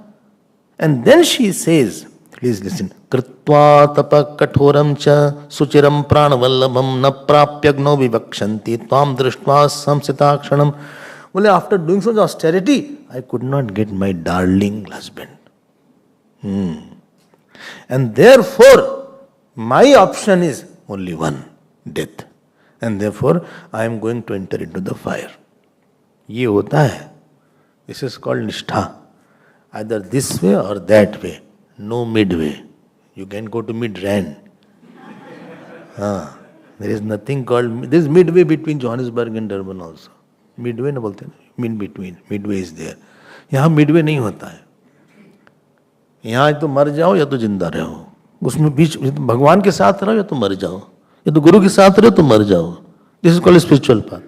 And then she says, please listen. Kritva tapa kathoram cha suchiram pranavallabham na prapyagno vivakshanti tvam drishtva samsitakshanam. Well, after doing such austerity, I could not get my darling husband. And therefore, my option is only one, death. And therefore, I am going to enter into the fire. Ye hota hai. This is called nishtha. Either this way or that way. No midway. You can go to mid-Rand. There is nothing called... There is midway between Johannesburg and Durban also. Midway ना बोलते हैं, mid between, midway is there. यहाँ midway नहीं होता है. यहाँ तो मर जाओ या तो जिंदा रहो. उसमें बीच भगवान के साथ रहो या तो मर जाओ, या तो गुरु के साथ रहो तो मर जाओ. This is called spiritual path.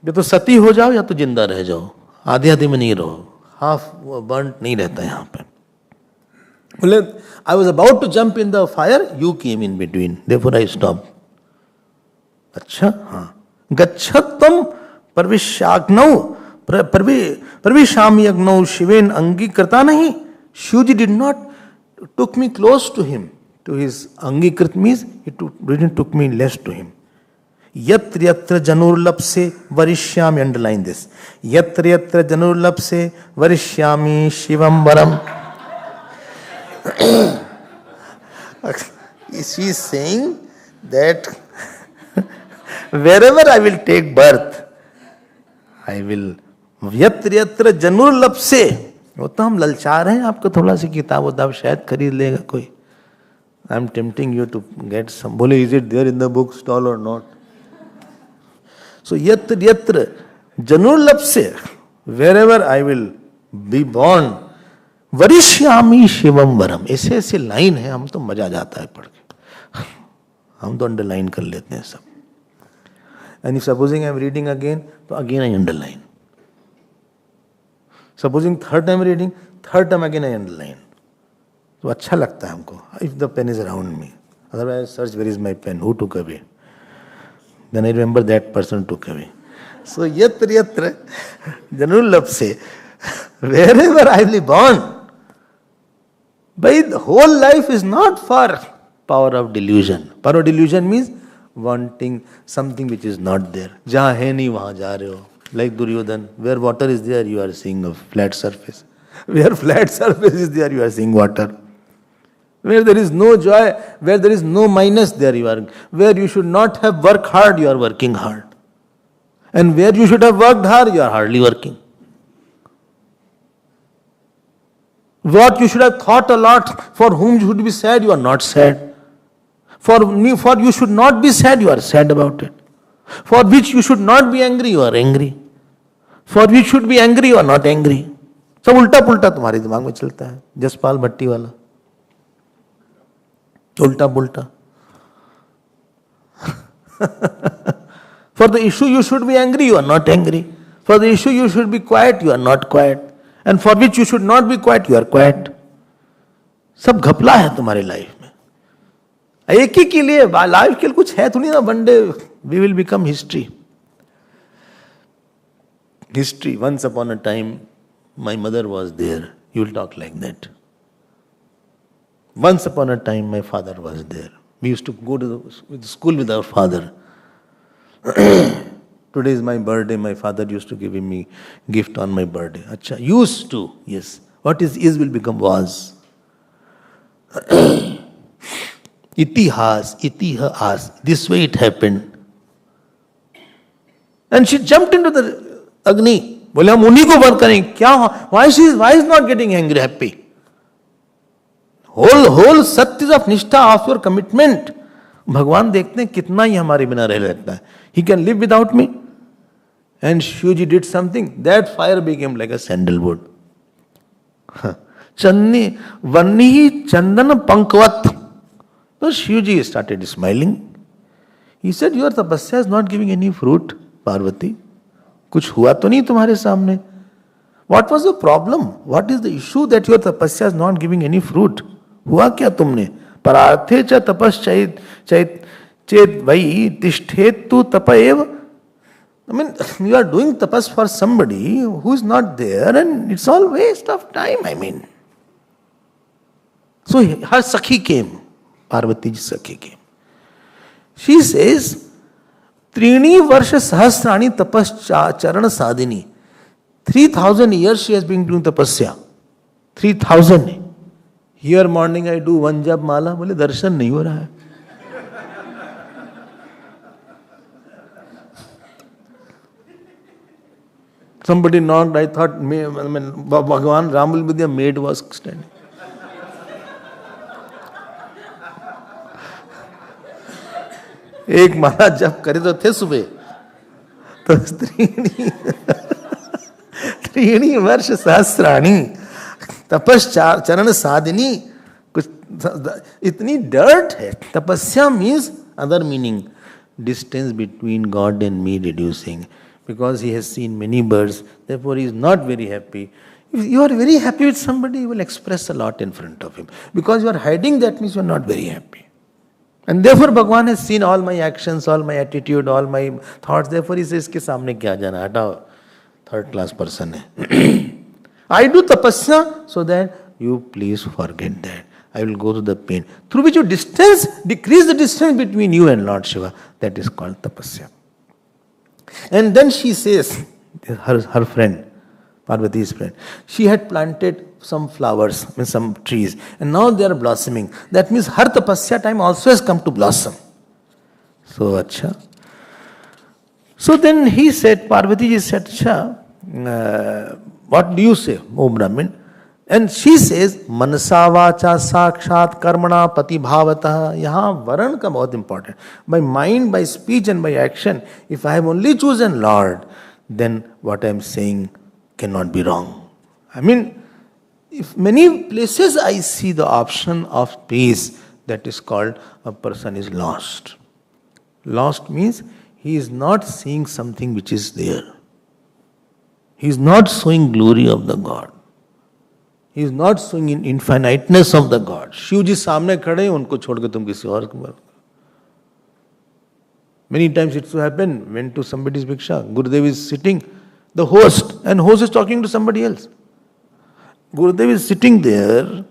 या तो सती हो जाओ या तो जिंदा रह जाओ. आधे आधे में नहीं रहो. हाफ बर्न नहीं रहता यहाँ पे. बोले, I was about to jump in the fire, you came in between, therefore I stop. अच्छा, हाँ. गच्छत्वम प्रविशाग्नौ प्रविशामि अग्नौ शिवेन अंगीकृता नहीं. Shivji did not took me close to him, to his angikrit means he didn't took me less to him. Yatra yatra janurlapse varishyami, underline this. Yatra yatra janurlapse varishyami shivam varam. She is saying that wherever I will take birth, I will यत्र यत्र जनुर्लभ से. वो तो हम ललचा रहे हैं आपको थोड़ा सी किताब उताब शायद खरीद लेगा कोई. I am tempting you to get some. बोले, is it there in the book stall or not? So यत्र यत्र जनुर्लभ से, wherever I will be born, वरिष्यामि शिवम वरम. ऐसे ऐसे लाइन है, हम तो मजा जाता है पढ़ के. हम तो अंडरलाइन कर लेते हैं सब. And if supposing I am reading again, so again I underline. Supposing third time reading, third time again I underline. तो अच्छा लगता है हमको. If the pen is around me, otherwise I search where is my pen, who took away. Then I remember that person took away. So yatra yatra janurlabh se, wherever I will be born. But the whole life is not for power of delusion. Power of delusion means wanting something which is not there. जहाँ है नहीं वहाँ जा रहे हो. Like Duryodhan, where water is there, you are seeing a flat surface. Where flat surface is there, you are seeing water. Where there is no joy, where there is no minus, there you are. Where you should not have worked hard, you are working hard. And where you should have worked hard, you are hardly working. What you should have thought a lot, for whom you should be sad, you are not sad. For you should not be sad, you are sad about it. For which you should not be angry, you are angry. For which should be angry, you are not angry. सब उल्टा पुल्टा तुम्हारे दिमाग में चलता है. जसपाल भट्टी वाला उल्टा पुल्टा. For the issue you should be angry, you are not angry. For the issue you should be quiet, you are not quiet. And for which you should not be quiet, you are quiet. सब घपला है तुम्हारी life में. एक ही के लिए, life के लिए कुछ है थोड़ी ना, one day we will become history. History, once upon a time, my mother was there. You will talk like that. Once upon a time, my father was there. We used to go to the school with our father. Today is my birthday. My father used to give me gift on my birthday. Acha, used to, yes. What is will become was. Itihas. This way it happened. And she jumped into the Agni. बोले हम उन्हीं को बंद करें क्या? Why is not getting angry, happy? Whole सत्य of निष्ठा of your commitment. भगवान देखते हैं कितना ही हमारे बिना रह लेता है. He can live without me. And Shivji did something. That fire became like a sandalwood. Channi vannihi chandana pankvat. So Shivji started smiling. He said, your tapasya is not giving any fruit, Parvati. कुछ हुआ तो नहीं तुम्हारे सामने? What was the problem? What is the issue that your tapasya is not giving any fruit? हुआ क्या तुमने? परार्थे च तपश्चैत चेत वही तिष्ठेत तु तप एव. I mean, you are doing tapas for somebody who is not there, and it's all waste of time. I mean, so her Sakhi came. Parvati's Sakhi came. She says, Trini Varsha Sahasrani Tapas Charana Sadhini. 3,000 years she has been doing tapasya. 3,000. Here morning I do one jab mala. बोले दर्शन नहीं हो रहा है. Somebody knocked. I thought, Bhagavan Ram will be the maid was standing. एक माला जप करे तो थे सुबह. तो त्रीणी वर्ष सहस्राणी तपश्चरण साधिनी. कुछ इतनी डर्ट है. तपस्या means other meaning, distance between God and me reducing. Because he has seen many birds, therefore he is not very happy. If you are very happy with somebody, you will express a lot in front of him. Because you are hiding, that means you are not very happy. And therefore Bhagavan has seen all my actions, all my attitude, all my thoughts. Therefore he says, इसके सामने क्या जाना, हटाओ, third class person है. I do tapasya so that you please forget that. I will go to the pain. Through which you decrease the distance between you and Lord Shiva. That is called tapasya. And then she says, her friend, Parvati's friend, she had planted some flowers, some trees, and now they are blossoming. That means her tapasya time also has come to blossom. So, acha. So then he said, Parvati said, acha, what do you say, O Brahmin? And she says, Manasa vacha sakshat karmana pati bhavata. Yahan varan ka bahut important. By mind, by speech and by action, if I have only chosen Lord, then what I am saying cannot be wrong. I mean, if many places I see the option of peace, that is called a person is lost. Lost means he is not seeing something which is there. He is not showing glory of the God. He is not showing in infiniteness of the God. Shiv जी सामने खड़े हैं, उनको छोड़ के तुम किसी और को बात करो. Many times it so happen, went to somebody's bhiksha, Gurudev is sitting, the host, and host is talking to somebody else. Gurudev is sitting there,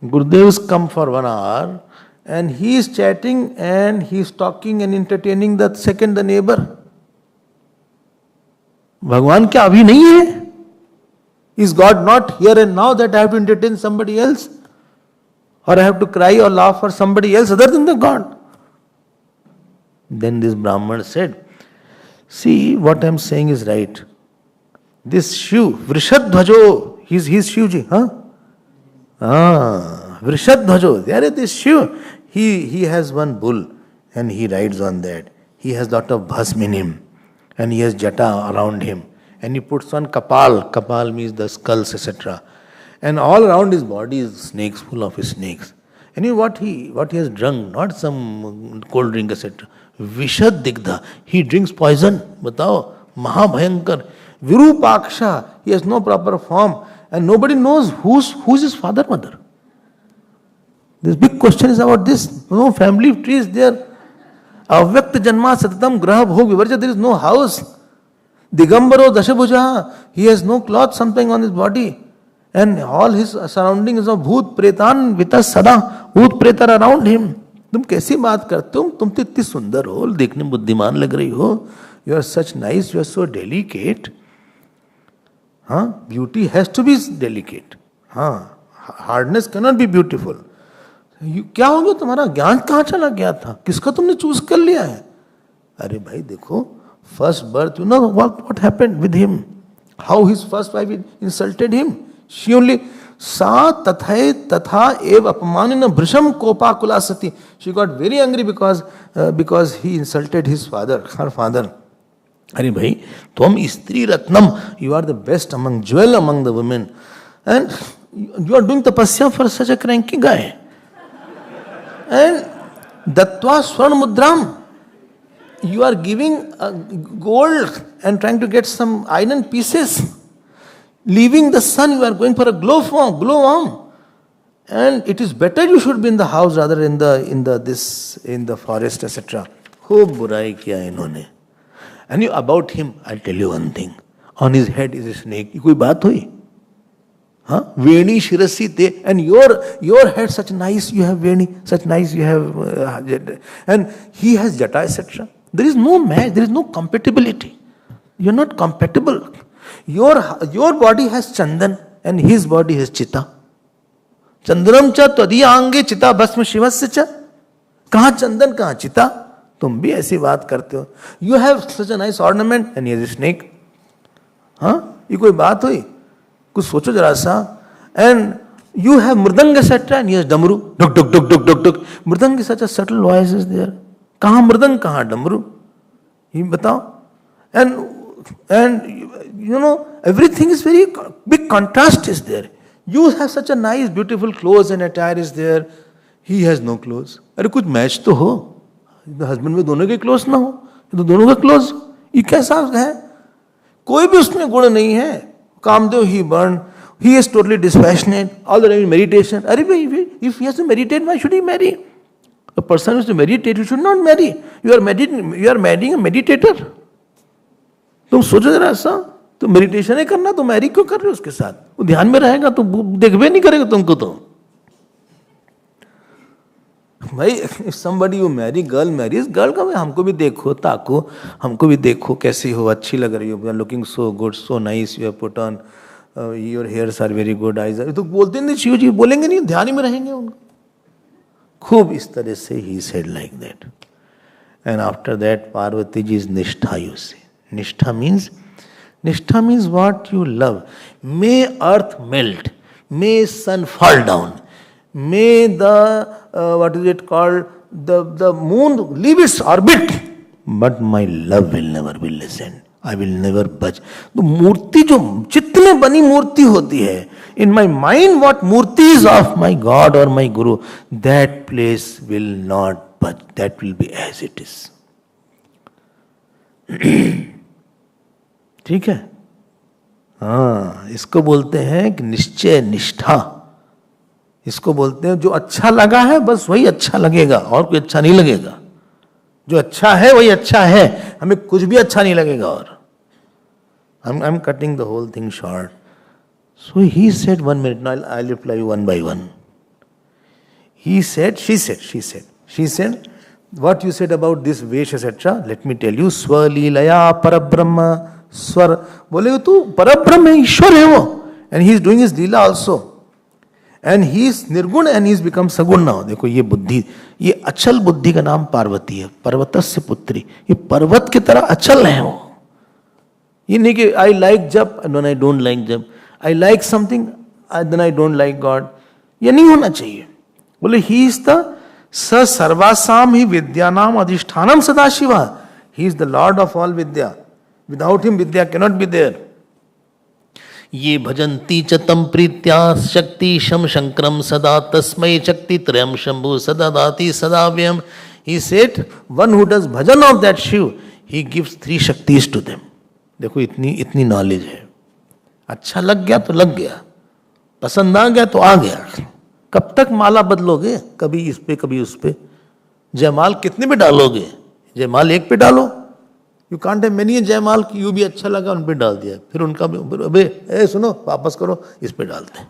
Gurudev has come for 1 hour, and he is chatting and he is talking and entertaining the second, the neighbor. भगवान क्या अभी नहीं है? Is God not here and now that I have to entertain somebody else? Or I have to cry or laugh for somebody else other than the God? Then this Brahman said, see, what I am saying is right. This Shiv, Vrishadhvajo, he's Shivji, huh? Vrishadhvajo, there is this Shiv. He has one bull and he rides on that. He has lot of bhasm in him and he has jata around him. And he puts on kapal. Kapal means the skulls, etc. And all around his body is snakes, full of snakes. And you know what he has drunk? Not some cold drink, etc. Vishad digdha. He drinks poison. Batao. Mahabhayankar. Virupaksha. He has no proper form. And nobody knows who's his father, mother. This big question is about this. No family tree is there. Avyakt janma satatam graha bhog vivarja. There is no house. Digambaro dashabhuja. He has no cloth, something on his body. And all his surroundings of bhoot pretan vitas sada. Bhoot pretar around him. तुम कैसी बात करते हो? तुम तो इतनी सुंदर हो, देखने में बुद्धिमान लग रही हो. You are such nice, you are so delicate. हाँ, beauty has to be delicate. हाँ, hardness cannot be beautiful. क्या हो गया तुम्हारा? ज्ञान कहाँ चला गया था? किसका तुमने चूज कर लिया है? अरे भाई देखो, first birth, you know what happened with him? How his first wife insulted him? She only सा तथा एव अपमानिन भृशम कोपाकुला सती. She got very angry because he insulted his father, her father. अरे भाई, तुम स्त्री Ratnam, you are the best among jewel among the women, and you are doing tapasya for such a cranky guy. And dattva swarna mudram, you are giving gold and trying to get some iron pieces. Leaving the sun, you are going for a glow worm. And it is better you should be in the house rather in the forest, etc. खूब बुराई किया इन्होंने. And about him, I'll tell you one thing. On his head is a snake. ये कोई बात हुई? हाँ, वेणी शिरसी ते. And your head such nice, you have Veni, such nice you have, and he has jata, etc. There is no match. There is no compatibility. You are not compatible. Your body has chandan and his body has chitta. Chandram cha tadiya ange chitta bhasma shivasya cha. कहाँ चंदन कहाँ चिता? तुम भी ऐसी बात करते हो. You have such a nice ornament and he has a snake. हाँ, ये कोई बात हुई? कुछ सोचो जरा सा. And you have mridanga etc. and he has damru. Duk duk duk duk duk duk. Mridanga is such a subtle voice is there. कहाँ मृदंग कहाँ डमरू? ये बताओ. And you know, everything is very big contrast is there. You have such a nice beautiful clothes and attire is there. He has no clothes. अरे कुछ match तो हो. हस्बैंड में दोनों के क्लोज ना हो, तो दोनों का क्लोज. ये कैसा है? कोई भी उसमें गुण नहीं है. Kamadeva he burned. He is totally dispassionate. All the time in meditation. अरे भाई, if he has to meditate, why should he marry? A person who has to meditate, you should not marry. You are marrying a meditator. तुम सोचो जरा ऐसा, तो meditation ही करना, तो Mary क्यों कर रहे हो उसके साथ? वो ध्यान में रहेगा तो देखबे नहीं करेगा तुमको. तो भाई, if somebody you marry, girl marries, girl का हमको भी देखो, ताको, हमको भी देखो कैसी हो, अच्छी लग रही हो, you are looking so good, so nice, you have put on, your hairs are very good, eyes are, तो बोलते नहीं, शिव जी बोलेंगे नहीं, ध्यान ही में रहेंगे उनको. खूब इस तरह से he said like that. And after that Parvati ji is nishtha, you see. Nishtha means what you love. May earth melt, may sun fall down, may the what is it called, the moon leave its orbit, but my love will never be lessened. I will never budge. तो मूर्ति जो जितने बनी मूर्ति होती है, in my mind what Murthy is of my God or my Guru, that place will not budge. That will be as it is. ठीक है. हाँ, इसको बोलते हैं कि निश्चय निष्ठा. इसको बोलते हैं जो अच्छा लगा है बस वही अच्छा लगेगा, और कोई अच्छा नहीं लगेगा. जो अच्छा है वही अच्छा है, हमें कुछ भी अच्छा नहीं लगेगा. और I'm cutting the whole thing short. So he said, 1 minute, now I'll reply you one by one. She said, what you said about this Vesh, etc., let me tell you, Swalilaya Parabrahma. स्वर बोले तू परब्रह्म है, ईश्वर है वो, and he is doing his Leela also, and he is निर्गुण and he is become सगुण now. देखो ये बुद्धि, ये अचल बुद्धि का नाम पार्वती है. पर्वतस्य पुत्री, ये पर्वत की तरह अचल है वो. ये नहीं कि आई लाइक जब देन आई डोंट लाइक जब, I like something then I don't like God. ये नहीं होना चाहिए. बोले ही इज द स सर्वासाम ही विद्यानाम अधिष्ठानम सदाशिवा. He is the lord of all विद्या. Without him, Vidya cannot be there. ये भजन्ति च तम प्रीत्या शक्ति शम शंकरम सदा तस्मै शक्ति त्रयम शंभु सदा दाति सदा व्यम. He said, one who does bhajan of that Shiv, he gives 3 shaktis to them. देखो इतनी नॉलेज है. अच्छा लग गया तो लग गया, पसंद आ गया तो आ गया. कब तक माला बदलोगे? कभी इस पे कभी उस पे। जयमाल कितने पे डालोगे? जयमाल एक पे डालो। यू कांट हैव मेनी जयमाल की, यू भी अच्छा लगा उन पे डाल दिया, फिर उनका भी, अबे सुनो वापस करो, इस पे डालते हैं,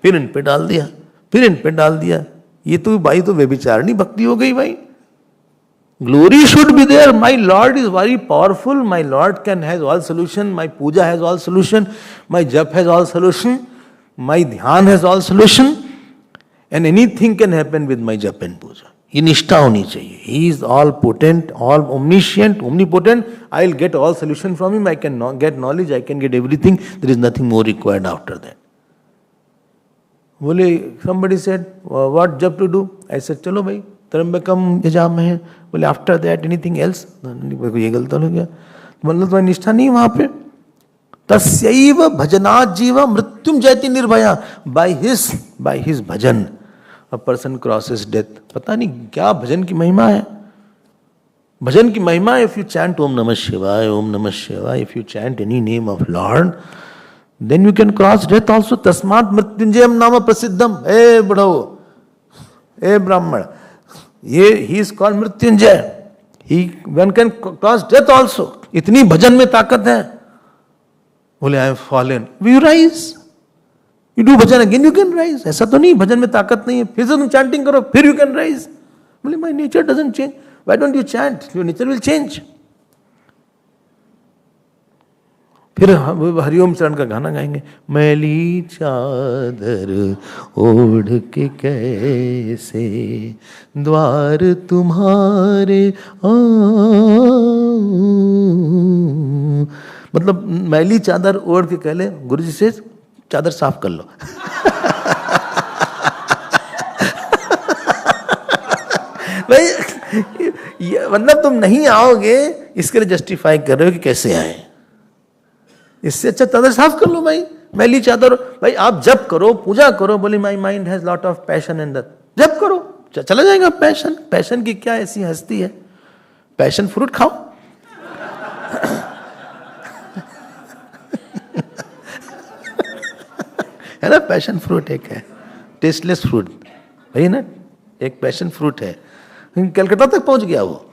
फिर इन पे डाल दिया, फिर इन पे डाल दिया। ये तो भाई तो व्यभिचारिणी भक्ति हो गई भाई। Glory should be there. My Lord is very powerful. My Lord has all solution. My puja has all solution. My jap has all solution. My dhyan has all solution. And anything can happen with my jap and puja. ये निष्ठा होनी चाहिए. He is all potent, all omniscient, omnipotent. I will get all solution from him. I can get knowledge. I can get everything. There is nothing more required after that. बोले somebody said, what jap to do? I said, चलो भाई त्र्यंबकम यजाम है। बोले after that anything else? ये गलत हो गया, मतलब तुम्हारी निष्ठा नहीं वहां पे। तस्यैव भजनात् जीव मृत्युम जयति Nirbhaya. By his bhajan a person crosses death. पता नहीं क्या भजन की महिमा है। भजन की महिमा, इफ यू चैंट ओम नमः शिवाय, ओम नमः शिवाय, if you chant any name of Lord, then you can cross death also. तस्मात् मृत्युंजयम नाम प्रसिद्धम। ए बढ़ो, ए ब्राह्मण, ये he is called Mrityunjay. He one can cross death also. इतनी भजन में ताकत है। बोले I am fallen, you rise, you do bhajan again, you can rise. ऐसा तो नहीं भजन में ताकत नहीं है, फिर से तुम चैंटिंग करो, फिर यू कैन राइज। बोले my nature doesn't change. Why don't you chant? Your nature will change. फिर हरिओम चरण का गाना गाएंगे। मैली चादर ओढ़ के कैसे द्वार तुम्हारे मतलब मैली चादर ओढ़ के कह ले, गुरु जी से चादर साफ कर लो। भाई मतलब तुम नहीं आओगे, इसके लिए जस्टिफाई कर रहे हो कि कैसे आए। इससे अच्छा चादर साफ कर लो भाई, मैली चादर। भाई आप जप करो, पूजा करो। बोले my mind has lot of passion in that. जप करो, चला जाएगा पैशन। पैशन की क्या ऐसी हस्ती है? पैशन फ्रूट खाओ। है ना, पैशन फ्रूट एक है, टेस्टलेस फ्रूट भाई ना, एक पैशन फ्रूट है। कलकत्ता तक पहुंच गया वो।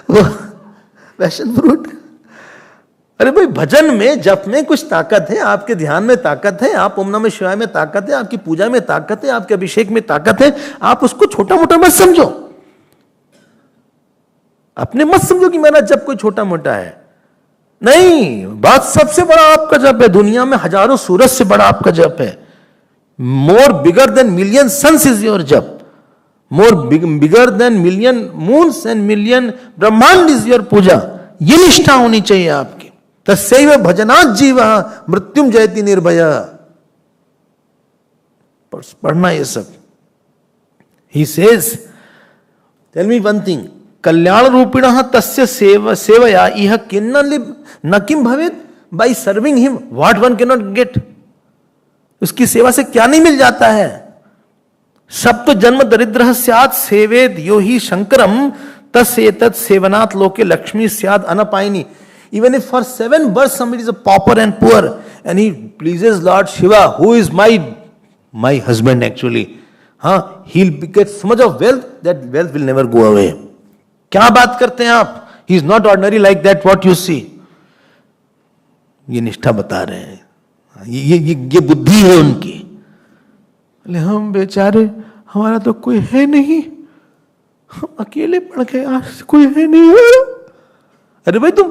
वो पैशन फ्रूट। अरे भाई भजन में, जप में कुछ ताकत है, आपके ध्यान में ताकत है, आप ओम नमः शिवाय में ताकत है, आपकी पूजा में ताकत है, आपके अभिषेक में ताकत है। आप उसको छोटा मोटा मत समझो। अपने मत समझो कि मेरा जप कोई छोटा मोटा है। नहीं, बात सबसे बड़ा आपका जप है। दुनिया में हजारों सूरज से बड़ा आपका जप है। More bigger than million suns is your जप। More bigger than million moons and million ब्रह्मांड इज योर पूजा। ये निष्ठा होनी चाहिए आपकी। तस्यैव भजनात् जीवः मृत्युम जयति निर्भया। पढ़ना ये सब। He says, tell me one thing, कल्याण रूपिणः तस्य सेवया इह किन्न न किम भवेत्। By serving him what one can not get. उसकी सेवा से क्या नहीं मिल जाता है। सब तो जन्म दरिद्र स्यात् सेवेद यो ही शंकरम तस्एतत् सेवनात् लोके लक्ष्मी स्यात् अनपायिनी। Even if for 7 births somebody is a pauper and poor and he pleases Lord Shiva, who is my husband actually, he'll get so much of wealth that wealth will never go away. क्या बात करते हैं आप? He is not ordinary like that what you see. ये निष्ठा बता रहे हैं, ये बुद्धि है उनकी। हम बेचारे, हमारा तो कोई है नहीं, हम अकेले पड़ गए, आज कोई है नहीं। अरे भाई तुम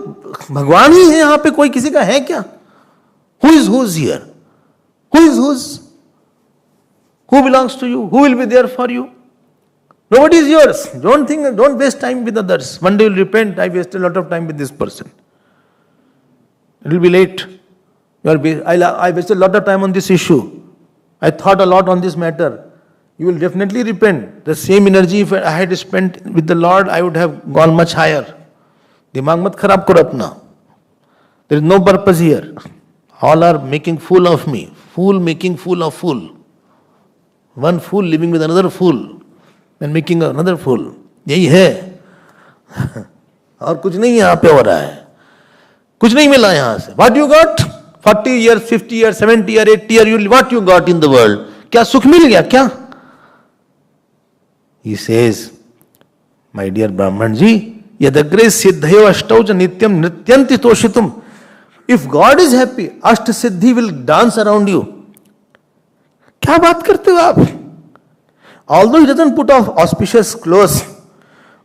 भगवान ही है यहां पे, कोई किसी का है क्या? Who is here? Who is whose? Who belongs to you? Who will be there for you? Nobody is yours. Don't waste time with others. One day you'll repent, I wasted a lot of time with this person. It will be late. I wasted a lot of time on this issue. I thought a lot on this matter. You will definitely repent. The same energy if I had spent with the Lord, I would have gone much higher. दिमाग मत खराब करो अपना। There is no purpose here. All are making fool of me. Fool making fool of fool. One fool living with another fool and making another fool. यही है। और कुछ नहीं यहाँ पे हो रहा है। कुछ नहीं मिला यहाँ से। What you got? 40 years, 50 years, 70 years, 80 years, what you got in the world? क्या सुख मिल गया क्या? He says, my dear Brahman ji, yadagre siddhayo ashtauja nityam nrityanti toshitum. If God is happy, Ashta Siddhi will dance around you. क्या बात करते हो आप? Although he doesn't put off auspicious clothes,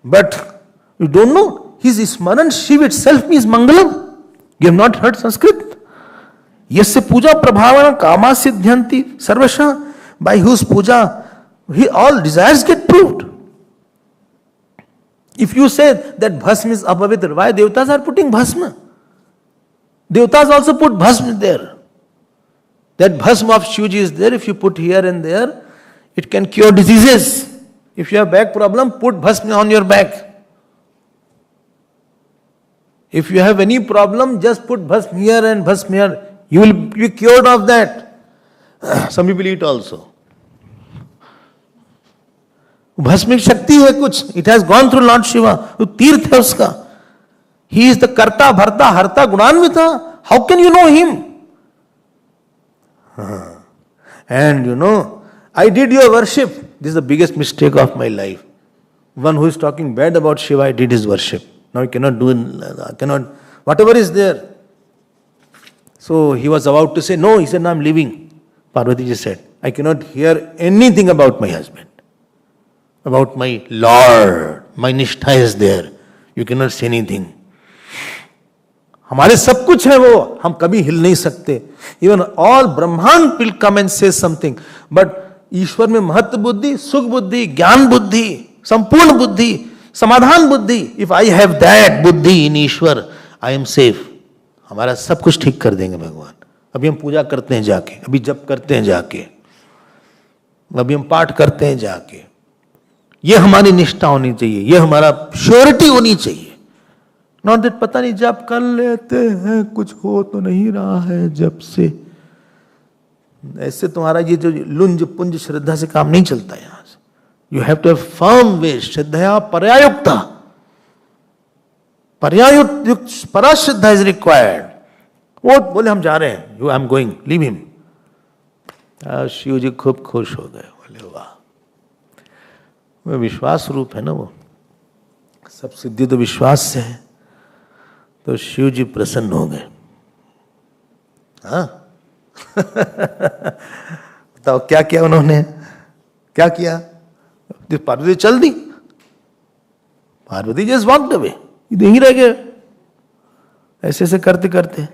but you don't know, his Smaran Shiv itself means Mangalam. You have not heard Sanskrit? Yasya puja prabhavana kama siddhyanti sarvasha. By whose puja all desires get proved. If you say that bhasma is apavitra, why devatas are putting bhasma? Devatas also put bhasma there. That bhasma of Shivji is there. If you put here and there, it can cure diseases. If you have back problem, put bhasma on your back. If you have any problem, just put bhasma here and bhasma here. You will be cured of that. Some people eat also. भस्मिक शक्ति है कुछ. It has gone through Lord Shiva. तो तीर्थ है उसका. He is the karta, bharta, harta, gunanvita. How can you know him? And you know, I did your worship. This is the biggest mistake of my life. One who is talking bad about Shiva, I did his worship. Now I cannot do it. Cannot. Whatever is there. So he was about to say, no, he said, no, I'm leaving. Parvati ji said, I cannot hear anything about my husband. About my Lord. My nishtha is there. You cannot say anything. हमारे सब कुछ है वो, हम कभी हिल नहीं सकते. Even all Brahman will come and say something. But ईश्वर में महत्व बुद्धि, सुख बुद्धि, ज्ञान बुद्धि, संपूर्ण बुद्धि, समाधान बुद्धि. If I have that बुद्धि in Ishwar, I am safe. हमारा सब कुछ ठीक कर देंगे भगवान. अभी हम पूजा करते हैं जाके, अभी जप करते हैं जाके, अभी हम पाठ करते हैं जाके. ये हमारी निष्ठा होनी चाहिए, ये हमारा श्योरिटी होनी चाहिए. नॉट दैट पता नहीं जप कर लेते हैं, कुछ हो तो नहीं रहा है जब से. ऐसे तुम्हारा ये जो लुंज पुंज श्रद्धा से काम नहीं चलता यहां से. You have to have firm ways. श्रद्धा पर्यायुक्ता, पर्यायुक्त परा श्रद्धा इज रिक्वायर्ड. वो बोले हम जा रहे हैं, you I am going, leave him. Shiv ji खूब खुश हो गए. बोले वाह, वो विश्वास रूप है ना. वो सब सिद्धि तो विश्वास से है. तो शिव जी प्रसन्न हो गए. हाँ बताओ क्या किया उन्होंने, क्या किया? पार्वती चल दी. Parvati just walked away. यहीं रह गए ऐसे ऐसे करते करते.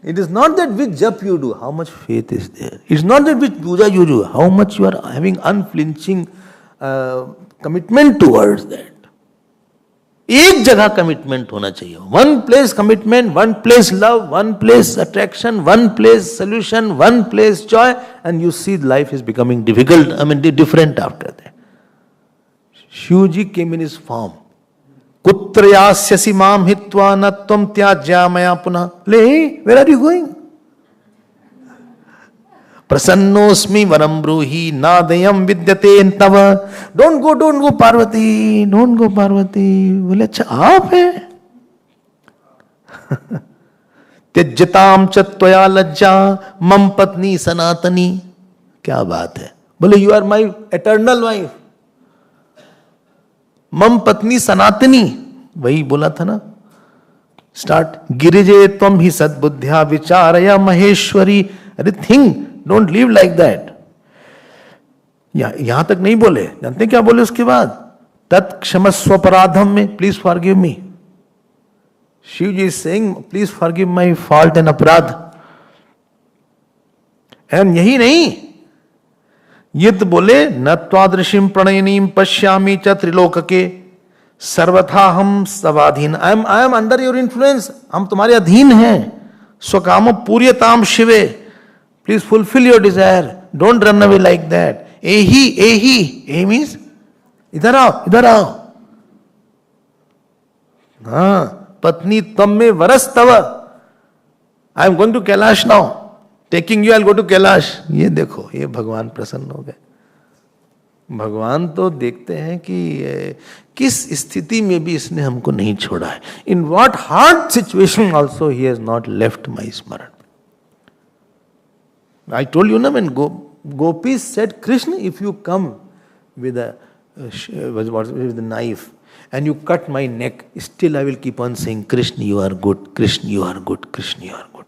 It is not that which jap you do, how much faith is there. It's not that which puja you do, how much you are having unflinching commitment towards that. एक जगह commitment होना चाहिए. One place commitment, one place love, one place attraction, one place solution, one place joy, and you see life is becoming difficult, I mean different after that. Shiv ji came in his form. कुत्र यास्यसि माम हित्वा न त्वं त्याज्या मया पुनः. ले, where are you going? प्रसन्नोस्मि वरम ब्रूहि नादयम विद्यते तव. Don't go Parvati, don't go Parvati. बोले अच्छा आप हैं. त्यज्यताम च त्वया लज्जा मम पत्नी सनातनी. क्या बात है. बोले you are my eternal wife. मम पत्नी सनातनी, वही बोला था ना. स्टार्ट. गिरिजे त्वं ही सद्बुद्ध्या विचारया महेश्वरी. अरे think, don't live like that. यहां तक नहीं बोले. जानते क्या बोले उसके बाद? तत्क्षमस्व अपराधम में, please forgive me. Shiv ji is saying please forgive my fault and apradh. And यही नहीं, ये तो बोले न त्वादृशीम प्रणयनीम पश्यामी च त्रिलोकके सर्वथा हम सवाधीन. I am under your influence. हम तुम्हारे अधीन हैं. स्वकामो पूर्यताम शिवे, please fulfil your desire. Don't run away like that. ए मीन्स इधर आओ, इधर आओ. हाँ, पत्नी तम में वरस तव. I am going to Kailash now. Taking you, I will go to Kailash. ये देखो, ये भगवान प्रसन्न हो गए. भगवान तो देखते हैं कि किस स्थिति में भी इसने हमको नहीं छोड़ा है. In what hard situation also he has not left my स्मरण. I told you, when gopis said, Krishna, if you come with with a knife and you cut my neck, still I will keep on saying, Krishna, you are good, Krishna, you are good, Krishna, you are good.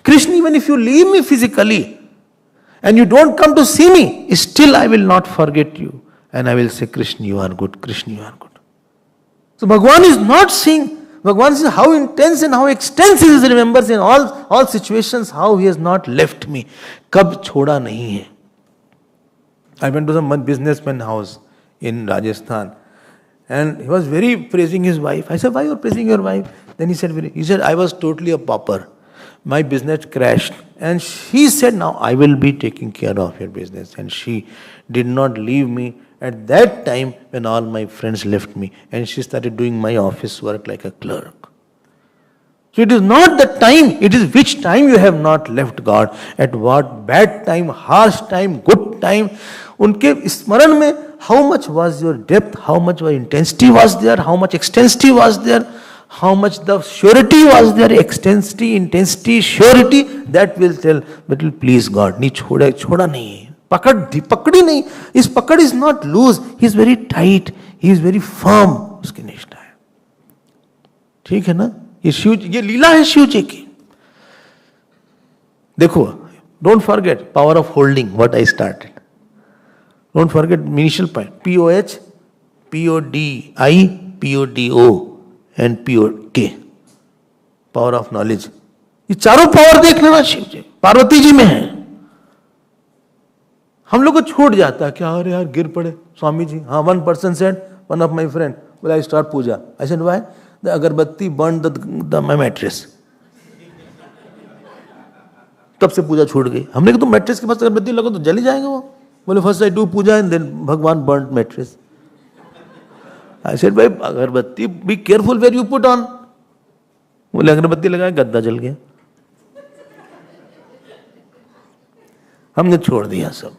Krishna, even if you leave me physically and you don't come to see me, still I will not forget you. And I will say, Krishna, you are good, Krishna, you are good. So Bhagavan is not saying, Bhagavan says how intense and how extensive he remembers in all situations, how he has not left me. कब छोड़ा नहीं है. I went to some businessman house in Rajasthan and he was very praising his wife. I said, why you are praising your wife? Then he said, I was totally a pauper. My business crashed. And she said, now I will be taking care of your business. And she did not leave me at that time when all my friends left me. And she started doing my office work like a clerk. So it is not the time, it is which time you have not left God. At what bad time, harsh time, good time. उनके स्मरण में how much was your depth, how much was intensity was there, how much extensity was there, how much the surety was there, extensity, intensity, surety, that will tell, but will please God. नहीं छोड़ा नहीं है. पकड़ी नहीं. इस पकड़ is not loose, he is very tight, he is very firm. उसकी निष्ठा है. ठीक है ना. ये लीला है शिव जी की. देखो, don't forget power of holding what I started. Don't forget initial point. POH, PODI, PODO and POK. Power of knowledge. ये चारों पावर देख लेना शिव जी. पार्वती जी में है. हम लोग को छूट जाता है. क्या अरे यार गिर पड़े स्वामी जी. हाँ, one person said, one of my friend, will I start puja? I said, why? The agarbatti burned my mattress. तब से पूजा छूट गई. हमने कहा तो मैट्रेस के पास अगरबत्ती लगो तो जल ही जाएगा वो. बोले first I do puja and then Bhagwan burned mattress. I said भाई agarbatti be careful where you put on. बोले अगरबत्ती लगाए गद्दा जल गया. हमने छोड़ दिया सब.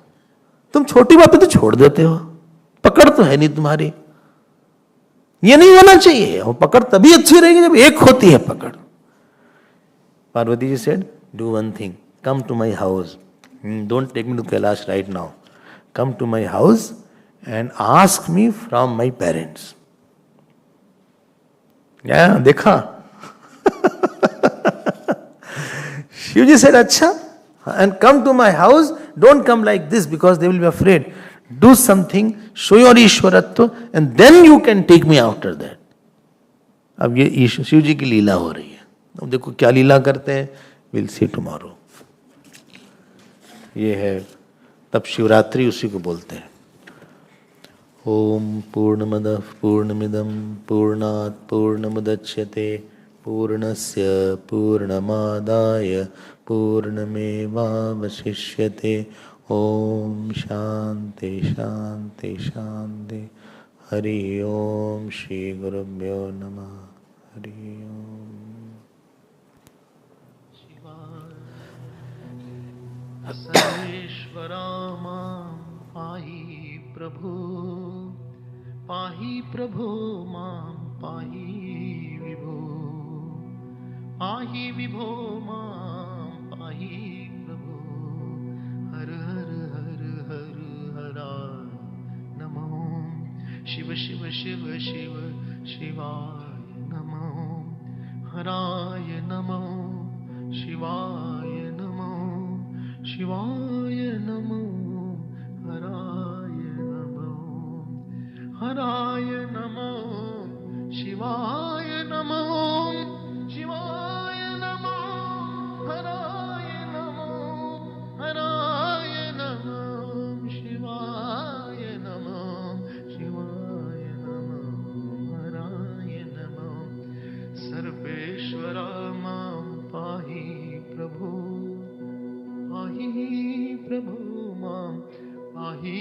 तुम छोटी बातें तो छोड़ देते हो. पकड़ तो है नहीं तुम्हारी. ये नहीं होना चाहिए. वो पकड़ तभी अच्छी रहेगी जब एक होती है पकड़. Parvati ji said, do one thing, come to my house. Don't take me to Kailash right now. Come to my house and ask me from my parents. देखा. शिव जी सेड, अच्छा, and come to my house. Don't come like this because they will be afraid. Do something, show your ईश्वरत्व, and then you can take me after that. अब ये शिव जी की लीला हो रही है. अब देखो क्या लीला करते हैं. We'll see tomorrow. ये है तब शिवरात्रि, उसी को बोलते हैं. ओम पूर्णमदः पूर्णमिदं पूर्णात् पूर्णमुदच्यते पूर्णस्य पूर्णमादाय पूर्णमेवावशिष्यते. ओम शांति शांति शांति. हरि ओम श्री गुरुभ्यो नमः. हरि ओम. सर्वेश्वरा मां पाहि प्रभु मां पाहि विभो मां पाहि प्रभु. हर हर हर हर हराय नमो. शिव शिव शिव शिव शिवाय नमो. हराय नमो. शिवाय नमो. शिवाय नमो. हराय नमो. हराय नमो. शिवाय नमो. शिवाय नमो. हराय नमो. हराय नमो. शिवाय नमो. शिवाय नमो. हराय नमो. सर्वेश्वरा मां पाहि प्रभु मां पाहि